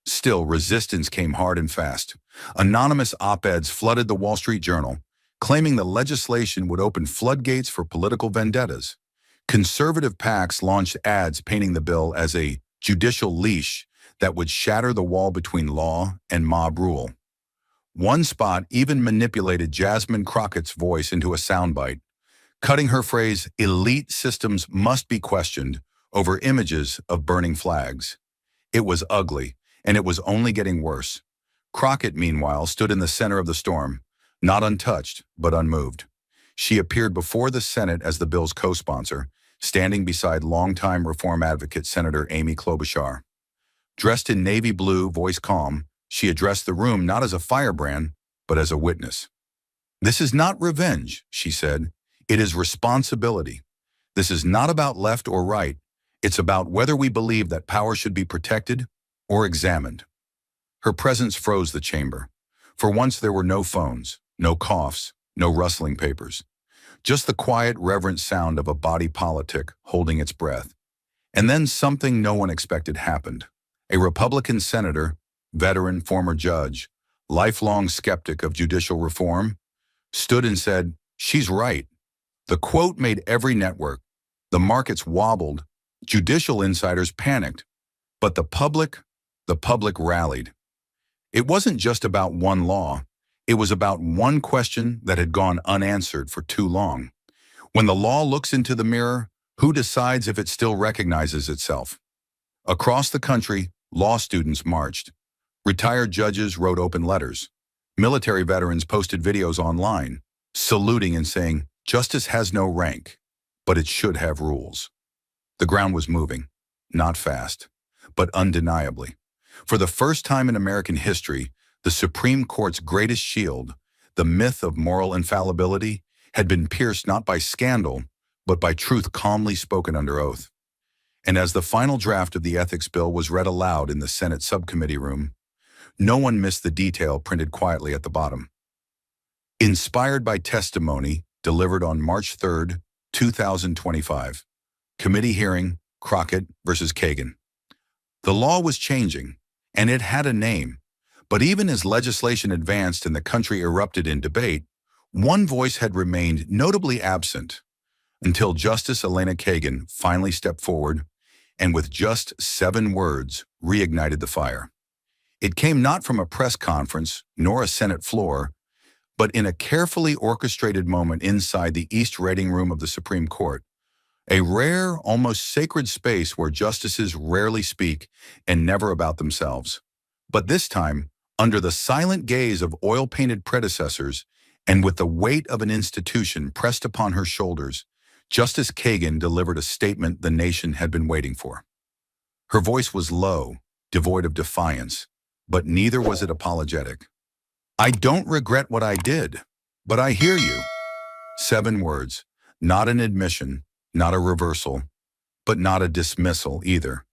Still, resistance came hard and fast. Anonymous op-eds flooded the Wall Street Journal, claiming the legislation would open floodgates for political vendettas. Conservative PACs launched ads painting the bill as a judicial leash that would shatter the wall between law and mob rule. One spot even manipulated Jasmine Crockett's voice into a soundbite, cutting her phrase, "elite systems must be questioned," over images of burning flags. It was ugly, and it was only getting worse. Crockett, meanwhile, stood in the center of the storm, not untouched, but unmoved. She appeared before the Senate as the bill's co-sponsor, standing beside longtime reform advocate Senator Amy Klobuchar. Dressed in navy blue, voice calm, she addressed the room not as a firebrand, but as a witness. "This is not revenge," she said. "It is responsibility. This is not about left or right. It's about whether we believe that power should be protected or examined." Her presence froze the chamber. For once there were no phones, no coughs, no rustling papers. Just the quiet, reverent sound of a body politic holding its breath. And then something no one expected happened. A Republican senator, veteran, former judge, lifelong skeptic of judicial reform, stood and said, "She's right." The quote made every network. The markets wobbled. Judicial insiders panicked. But the public rallied. It wasn't just about one law. It was about one question that had gone unanswered for too long. When the law looks into the mirror, who decides if it still recognizes itself? Across the country, law students marched. Retired judges wrote open letters. Military veterans posted videos online, saluting and saying, "Justice has no rank, but it should have rules." The ground was moving, not fast, but undeniably. For the first time in American history, the Supreme Court's greatest shield, the myth of moral infallibility, had been pierced not by scandal, but by truth calmly spoken under oath. And as the final draft of the ethics bill was read aloud in the Senate subcommittee room, no one missed the detail printed quietly at the bottom. Inspired by testimony delivered on March 3, 2025. Committee hearing, Crockett versus Kagan. The law was changing, and it had a name. But even as legislation advanced and the country erupted in debate, one voice had remained notably absent until Justice Elena Kagan finally stepped forward and with just 7 words reignited the fire. It came not from a press conference nor a Senate floor, but in a carefully orchestrated moment inside the East Reading Room of the Supreme Court, a rare, almost sacred space where justices rarely speak and never about themselves. But this time, under the silent gaze of oil-painted predecessors and with the weight of an institution pressed upon her shoulders, Justice Kagan delivered a statement the nation had been waiting for. Her voice was low, devoid of defiance, but neither was it apologetic. "I don't regret what I did, but I hear you." 7 words, not an admission, not a reversal, but not a dismissal either.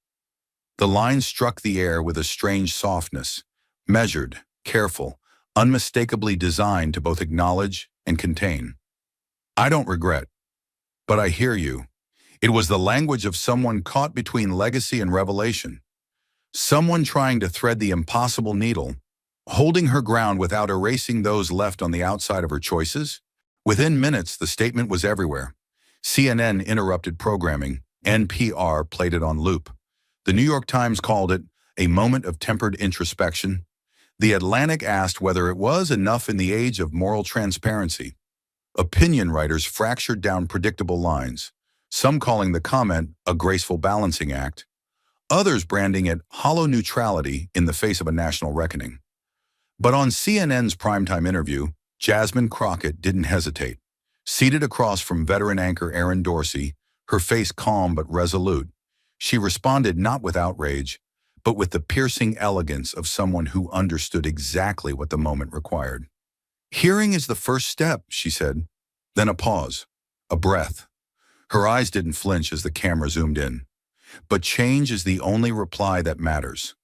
The line struck the air with a strange softness, measured, careful, unmistakably designed to both acknowledge and contain. "I don't regret, but I hear you." It was the language of someone caught between legacy and revelation, someone trying to thread the impossible needle, holding her ground without erasing those left on the outside of her choices. Within minutes, the statement was everywhere. CNN interrupted programming. NPR played it on loop. The New York Times called it a moment of tempered introspection. The Atlantic asked whether it was enough in the age of moral transparency. Opinion writers fractured down predictable lines, some calling the comment a graceful balancing act, others branding it hollow neutrality in the face of a national reckoning. But on CNN's primetime interview, Jasmine Crockett didn't hesitate. Seated across from veteran anchor Aaron Dorsey, her face calm but resolute, she responded not with outrage, but with the piercing elegance of someone who understood exactly what the moment required. "Hearing is the first step," she said. Then a pause, a breath. Her eyes didn't flinch as the camera zoomed in. "But change is the only reply that matters."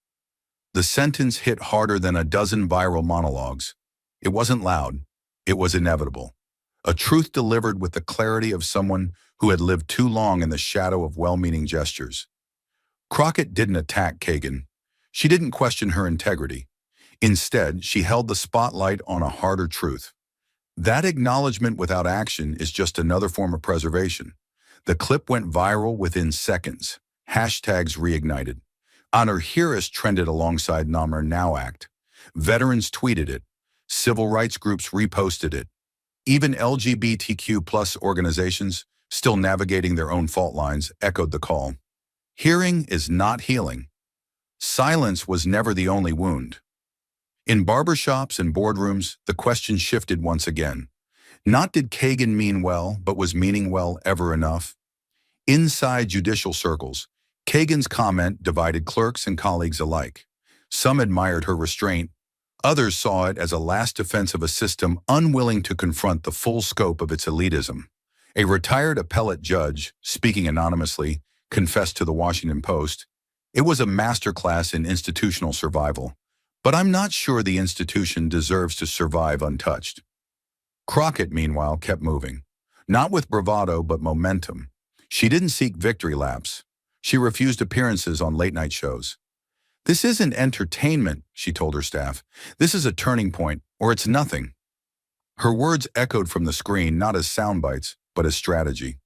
The sentence hit harder than a dozen viral monologues. It wasn't loud. It was inevitable. A truth delivered with the clarity of someone who had lived too long in the shadow of well-meaning gestures. Crockett didn't attack Kagan. She didn't question her integrity. Instead, she held the spotlight on a harder truth. That acknowledgement without action is just another form of preservation. The clip went viral within seconds. Hashtags reignited. Honor Hearist trended alongside Namr Now Act. Veterans tweeted it. Civil rights groups reposted it. Even LGBTQ+ organizations, still navigating their own fault lines, echoed the call. Hearing is not healing. Silence was never the only wound. In barbershops and boardrooms, the question shifted once again. Not did Kagan mean well, but was meaning well ever enough? Inside judicial circles, Kagan's comment divided clerks and colleagues alike. Some admired her restraint. Others saw it as a last defense of a system unwilling to confront the full scope of its elitism. A retired appellate judge, speaking anonymously, confessed to the Washington Post, "It was a masterclass in institutional survival, but I'm not sure the institution deserves to survive untouched." Crockett, meanwhile, kept moving. Not with bravado, but momentum. She didn't seek victory laps. She refused appearances on late-night shows. "This isn't entertainment," she told her staff. "This is a turning point, or it's nothing." Her words echoed from the screen not as sound bites, but as strategy.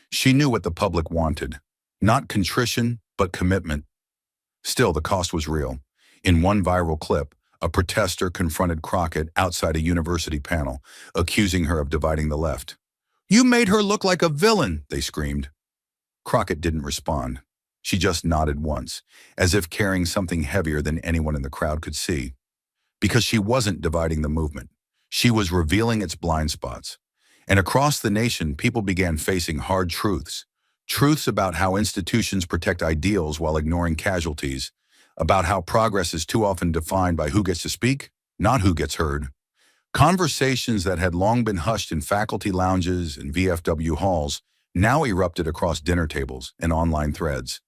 She knew what the public wanted. Not contrition, but commitment. Still, the cost was real. In one viral clip, a protester confronted Crockett outside a university panel, accusing her of dividing the left. "You made her look like a villain," they screamed. Crockett didn't respond. She just nodded once, as if carrying something heavier than anyone in the crowd could see. Because she wasn't dividing the movement. She was revealing its blind spots. And across the nation, people began facing hard truths. Truths about how institutions protect ideals while ignoring casualties, about how progress is too often defined by who gets to speak, not who gets heard. Conversations that had long been hushed in faculty lounges and VFW halls now erupted across dinner tables and online threads.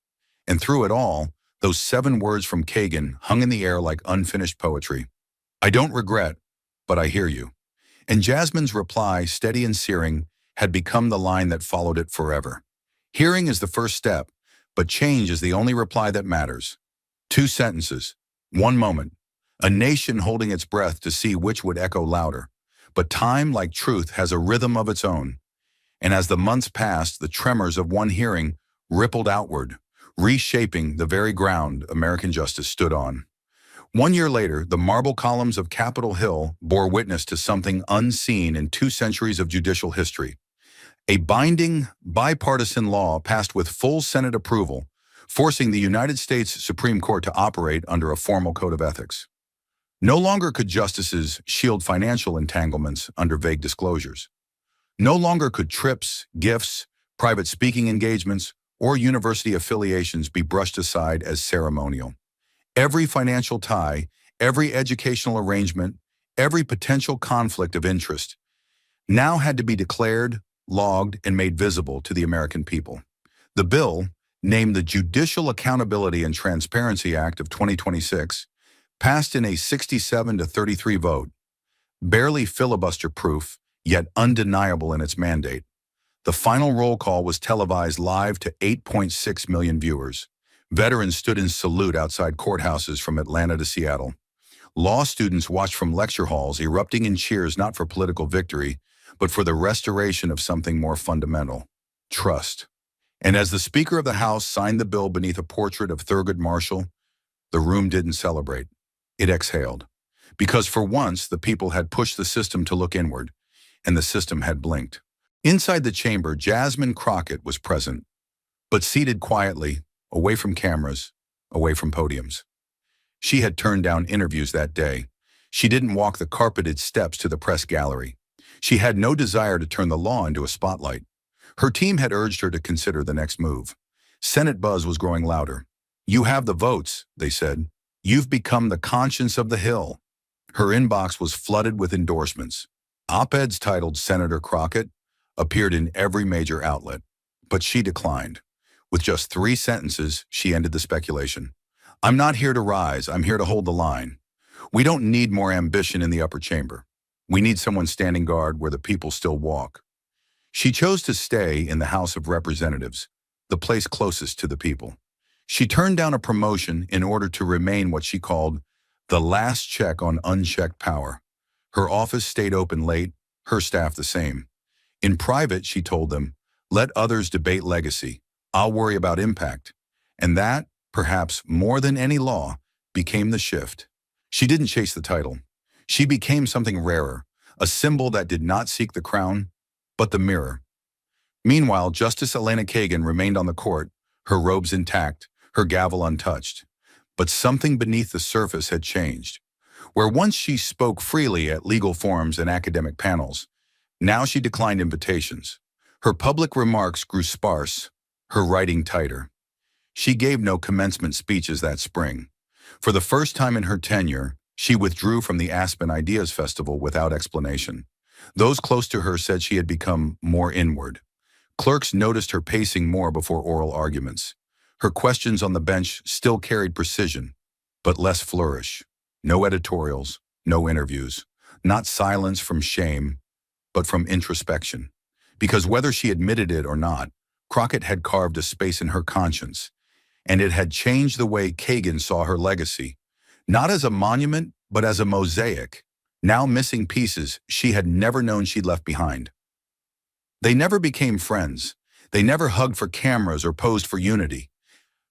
And through it all, those 7 words from Kagan hung in the air like unfinished poetry. I don't regret, but I hear you. And Jasmine's reply, steady and searing, had become the line that followed it forever. Hearing is the first step, but change is the only reply that matters. 2 sentences, 1 moment, a nation holding its breath to see which would echo louder. But time, like truth, has a rhythm of its own. And as the months passed, the tremors of one hearing rippled outward, reshaping the very ground American justice stood on. 1 year later, the marble columns of Capitol Hill bore witness to something unseen in 2 centuries of judicial history. A binding, bipartisan law passed with full Senate approval, forcing the United States Supreme Court to operate under a formal code of ethics. No longer could justices shield financial entanglements under vague disclosures. No longer could trips, gifts, private speaking engagements, or university affiliations be brushed aside as ceremonial. Every financial tie, every educational arrangement, every potential conflict of interest now had to be declared, logged, and made visible to the American people. The bill, named the Judicial Accountability and Transparency Act of 2026, passed in a 67-33 vote, barely filibuster-proof, yet undeniable in its mandate. The final roll call was televised live to 8.6 million viewers. Veterans stood in salute outside courthouses from Atlanta to Seattle. Law students watched from lecture halls, erupting in cheers not for political victory, but for the restoration of something more fundamental: trust. And as the Speaker of the House signed the bill beneath a portrait of Thurgood Marshall, the room didn't celebrate. It exhaled. Because for once, the people had pushed the system to look inward, and the system had blinked. Inside the chamber, Jasmine Crockett was present, but seated quietly, away from cameras, away from podiums. She had turned down interviews that day. She didn't walk the carpeted steps to the press gallery. She had no desire to turn the law into a spotlight. Her team had urged her to consider the next move. Senate buzz was growing louder. "You have the votes," they said. "You've become the conscience of the Hill." Her inbox was flooded with endorsements. Op-eds titled "Senator Crockett" appeared in every major outlet. But she declined. With just 3 sentences, she ended the speculation. "I'm not here to rise, I'm here to hold the line. We don't need more ambition in the upper chamber. We need someone standing guard where the people still walk." She chose to stay in the House of Representatives, the place closest to the people. She turned down a promotion in order to remain what she called the last check on unchecked power. Her office stayed open late, her staff the same. In private, she told them, "Let others debate legacy. I'll worry about impact." And that, perhaps more than any law, became the shift. She didn't chase the title. She became something rarer, a symbol that did not seek the crown, but the mirror. Meanwhile, Justice Elena Kagan remained on the court, her robes intact, her gavel untouched. But something beneath the surface had changed. Where once she spoke freely at legal forums and academic panels, now she declined invitations. Her public remarks grew sparse, her writing tighter. She gave no commencement speeches that spring. For the first time in her tenure, she withdrew from the Aspen Ideas Festival without explanation. Those close to her said she had become more inward. Clerks noticed her pacing more before oral arguments. Her questions on the bench still carried precision, but less flourish. No editorials, no interviews. Not silence from shame, but from introspection. Because whether she admitted it or not, Crockett had carved a space in her conscience, and it had changed the way Kagan saw her legacy. Not as a monument, but as a mosaic, now missing pieces she had never known she'd left behind. They never became friends. They never hugged for cameras or posed for unity.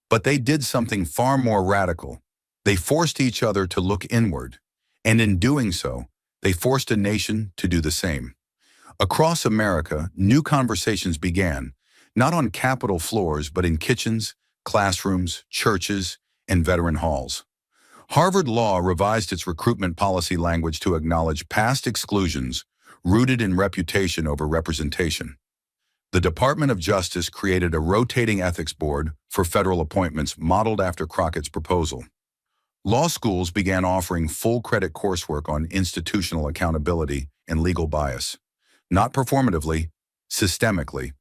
But they did something far more radical. They forced each other to look inward, and in doing so, they forced a nation to do the same. Across America, new conversations began, not on Capitol floors, but in kitchens, classrooms, churches, and veteran halls. Harvard Law revised its recruitment policy language to acknowledge past exclusions rooted in reputation over representation. The Department of Justice created a rotating ethics board for federal appointments modeled after Crockett's proposal. Law schools began offering full credit coursework on institutional accountability and legal bias, not performatively, systemically.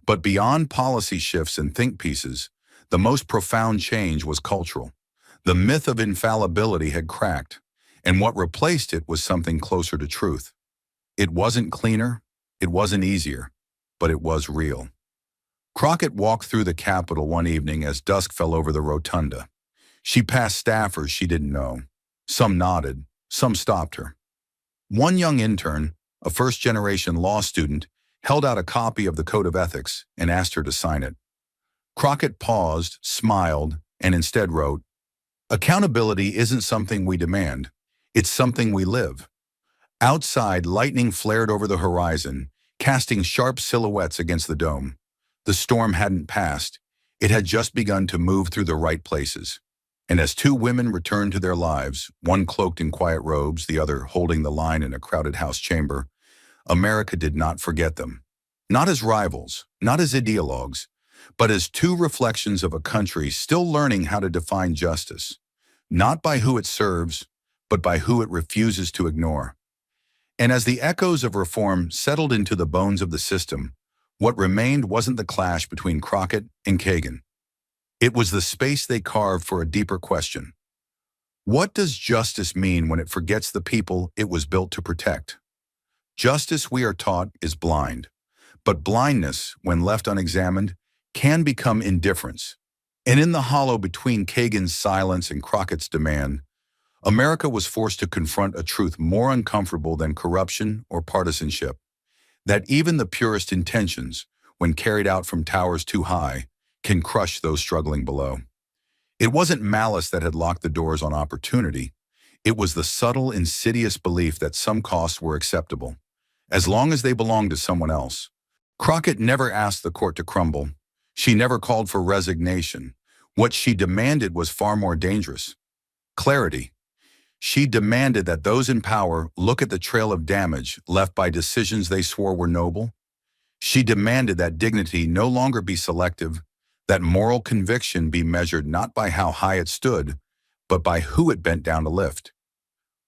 But beyond policy shifts and think pieces, the most profound change was cultural. The myth of infallibility had cracked, and what replaced it was something closer to truth. It wasn't cleaner, it wasn't easier, but it was real. Crockett walked through the Capitol one evening as dusk fell over the rotunda. She passed staffers she didn't know. Some nodded, some stopped her. One young intern, a first-generation law student, held out a copy of the Code of Ethics and asked her to sign it. Crockett paused, smiled, and instead wrote, "Accountability isn't something we demand. It's something we live." Outside, lightning flared over the horizon, casting sharp silhouettes against the dome. The storm hadn't passed. It had just begun to move through the right places. And as two women returned to their lives, one cloaked in quiet robes, the other holding the line in a crowded house chamber, America did not forget them. Not as rivals, not as ideologues, but as two reflections of a country still learning how to define justice, not by who it serves, but by who it refuses to ignore. And as the echoes of reform settled into the bones of the system, what remained wasn't the clash between Crockett and Kagan. It was the space they carved for a deeper question. What does justice mean when it forgets the people it was built to protect? Justice, we are taught, is blind. But blindness, when left unexamined, can become indifference. And in the hollow between Kagan's silence and Crockett's demand, America was forced to confront a truth more uncomfortable than corruption or partisanship, that even the purest intentions, when carried out from towers too high, can crush those struggling below. It wasn't malice that had locked the doors on opportunity. It was the subtle, insidious belief that some costs were acceptable, as long as they belonged to someone else. Crockett never asked the court to crumble. She never called for resignation. What she demanded was far more dangerous: clarity. She demanded that those in power look at the trail of damage left by decisions they swore were noble. She demanded that dignity no longer be selective, that moral conviction be measured not by how high it stood, but by who it bent down to lift.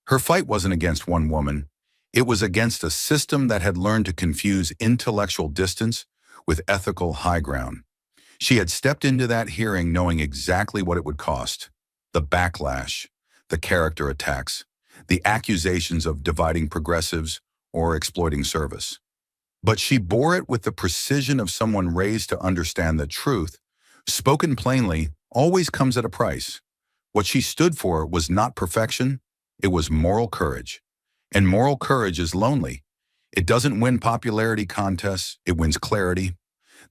Her fight wasn't against one woman. It was against a system that had learned to confuse intellectual distance with ethical high ground. She had stepped into that hearing knowing exactly what it would cost: the backlash, the character attacks, the accusations of dividing progressives or exploiting service. But she bore it with the precision of someone raised to understand that truth, spoken plainly, always comes at a price. What she stood for was not perfection, it was moral courage. And moral courage is lonely. It doesn't win popularity contests, it wins clarity.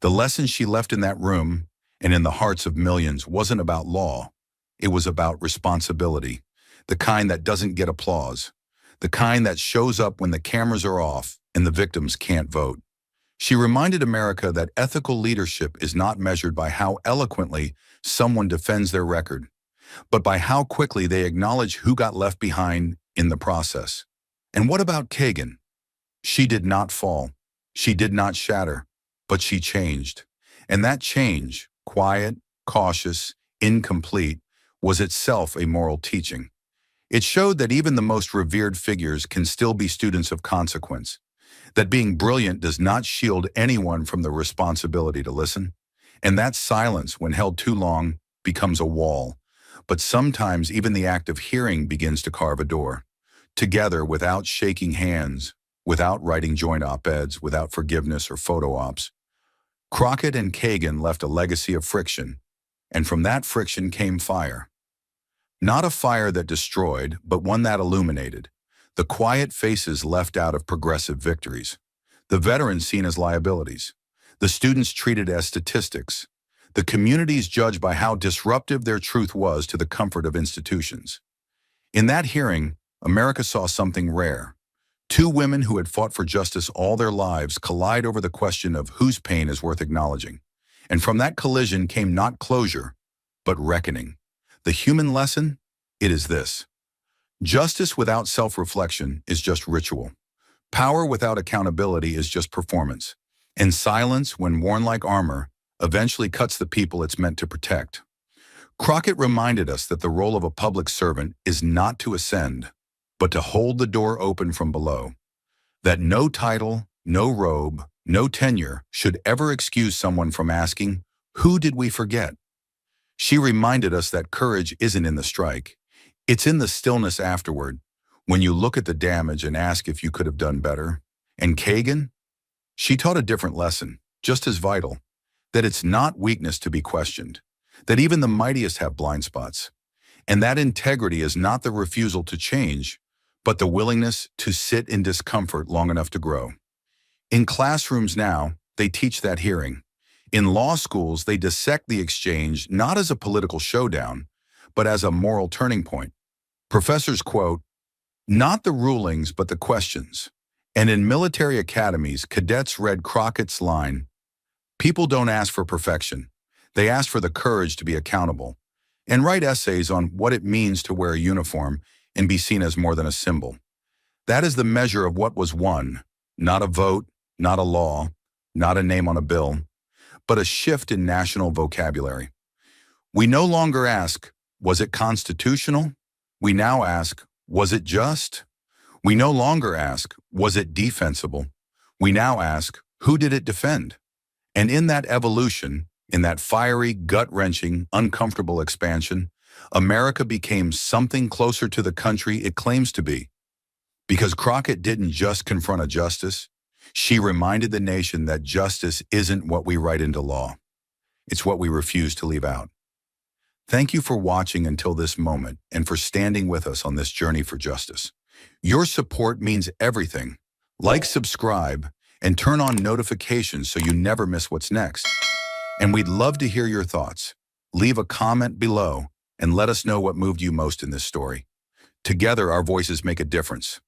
The lesson she left in that room and in the hearts of millions wasn't about law. It was about responsibility, the kind that doesn't get applause, the kind that shows up when the cameras are off and the victims can't vote. She reminded America that ethical leadership is not measured by how eloquently someone defends their record, but by how quickly they acknowledge who got left behind in the process. And what about Kagan? She did not fall. She did not shatter, but she changed. And that change, quiet, cautious, incomplete, was itself a moral teaching. It showed that even the most revered figures can still be students of consequence, that being brilliant does not shield anyone from the responsibility to listen, and that silence, when held too long, becomes a wall. But sometimes even the act of hearing begins to carve a door. Together, without shaking hands, without writing joint op-eds, without forgiveness or photo ops, Crockett and Kagan left a legacy of friction, and from that friction came fire. Not a fire that destroyed, but one that illuminated. The quiet faces left out of progressive victories. The veterans seen as liabilities. The students treated as statistics. The communities judged by how disruptive their truth was to the comfort of institutions. In that hearing, America saw something rare. Two women who had fought for justice all their lives collide over the question of whose pain is worth acknowledging. And from that collision came not closure, but reckoning. The human lesson? It is this: justice without self-reflection is just ritual. Power without accountability is just performance. And silence, when worn like armor, eventually cuts the people it's meant to protect. Crockett reminded us that the role of a public servant is not to ascend, but to hold the door open from below, that no title, no robe, no tenure should ever excuse someone from asking, "Who did we forget?" She reminded us that courage isn't in the strike. It's in the stillness afterward, when you look at the damage and ask if you could have done better. And Kagan? She taught a different lesson, just as vital, that it's not weakness to be questioned, that even the mightiest have blind spots, and that integrity is not the refusal to change, but the willingness to sit in discomfort long enough to grow. In classrooms now, they teach that hearing. In law schools, they dissect the exchange not as a political showdown, but as a moral turning point. Professors quote, "Not the rulings, but the questions." And in military academies, cadets read Crockett's line, "People don't ask for perfection. They ask for the courage to be accountable," and write essays on what it means to wear a uniform and be seen as more than a symbol. That is the measure of what was won, not a vote, not a law, not a name on a bill, but a shift in national vocabulary. We no longer ask, "Was it constitutional?" We now ask, "Was it just?" We no longer ask, "Was it defensible?" We now ask, "Who did it defend?" And in that evolution, in that fiery, gut-wrenching, uncomfortable expansion, America became something closer to the country it claims to be. Because Crockett didn't just confront a justice, she reminded the nation that justice isn't what we write into law. It's what we refuse to leave out. Thank you for watching until this moment and for standing with us on this journey for justice. Your support means everything. Like, subscribe, and turn on notifications so you never miss what's next. And we'd love to hear your thoughts. Leave a comment below and let us know what moved you most in this story. Together, our voices make a difference.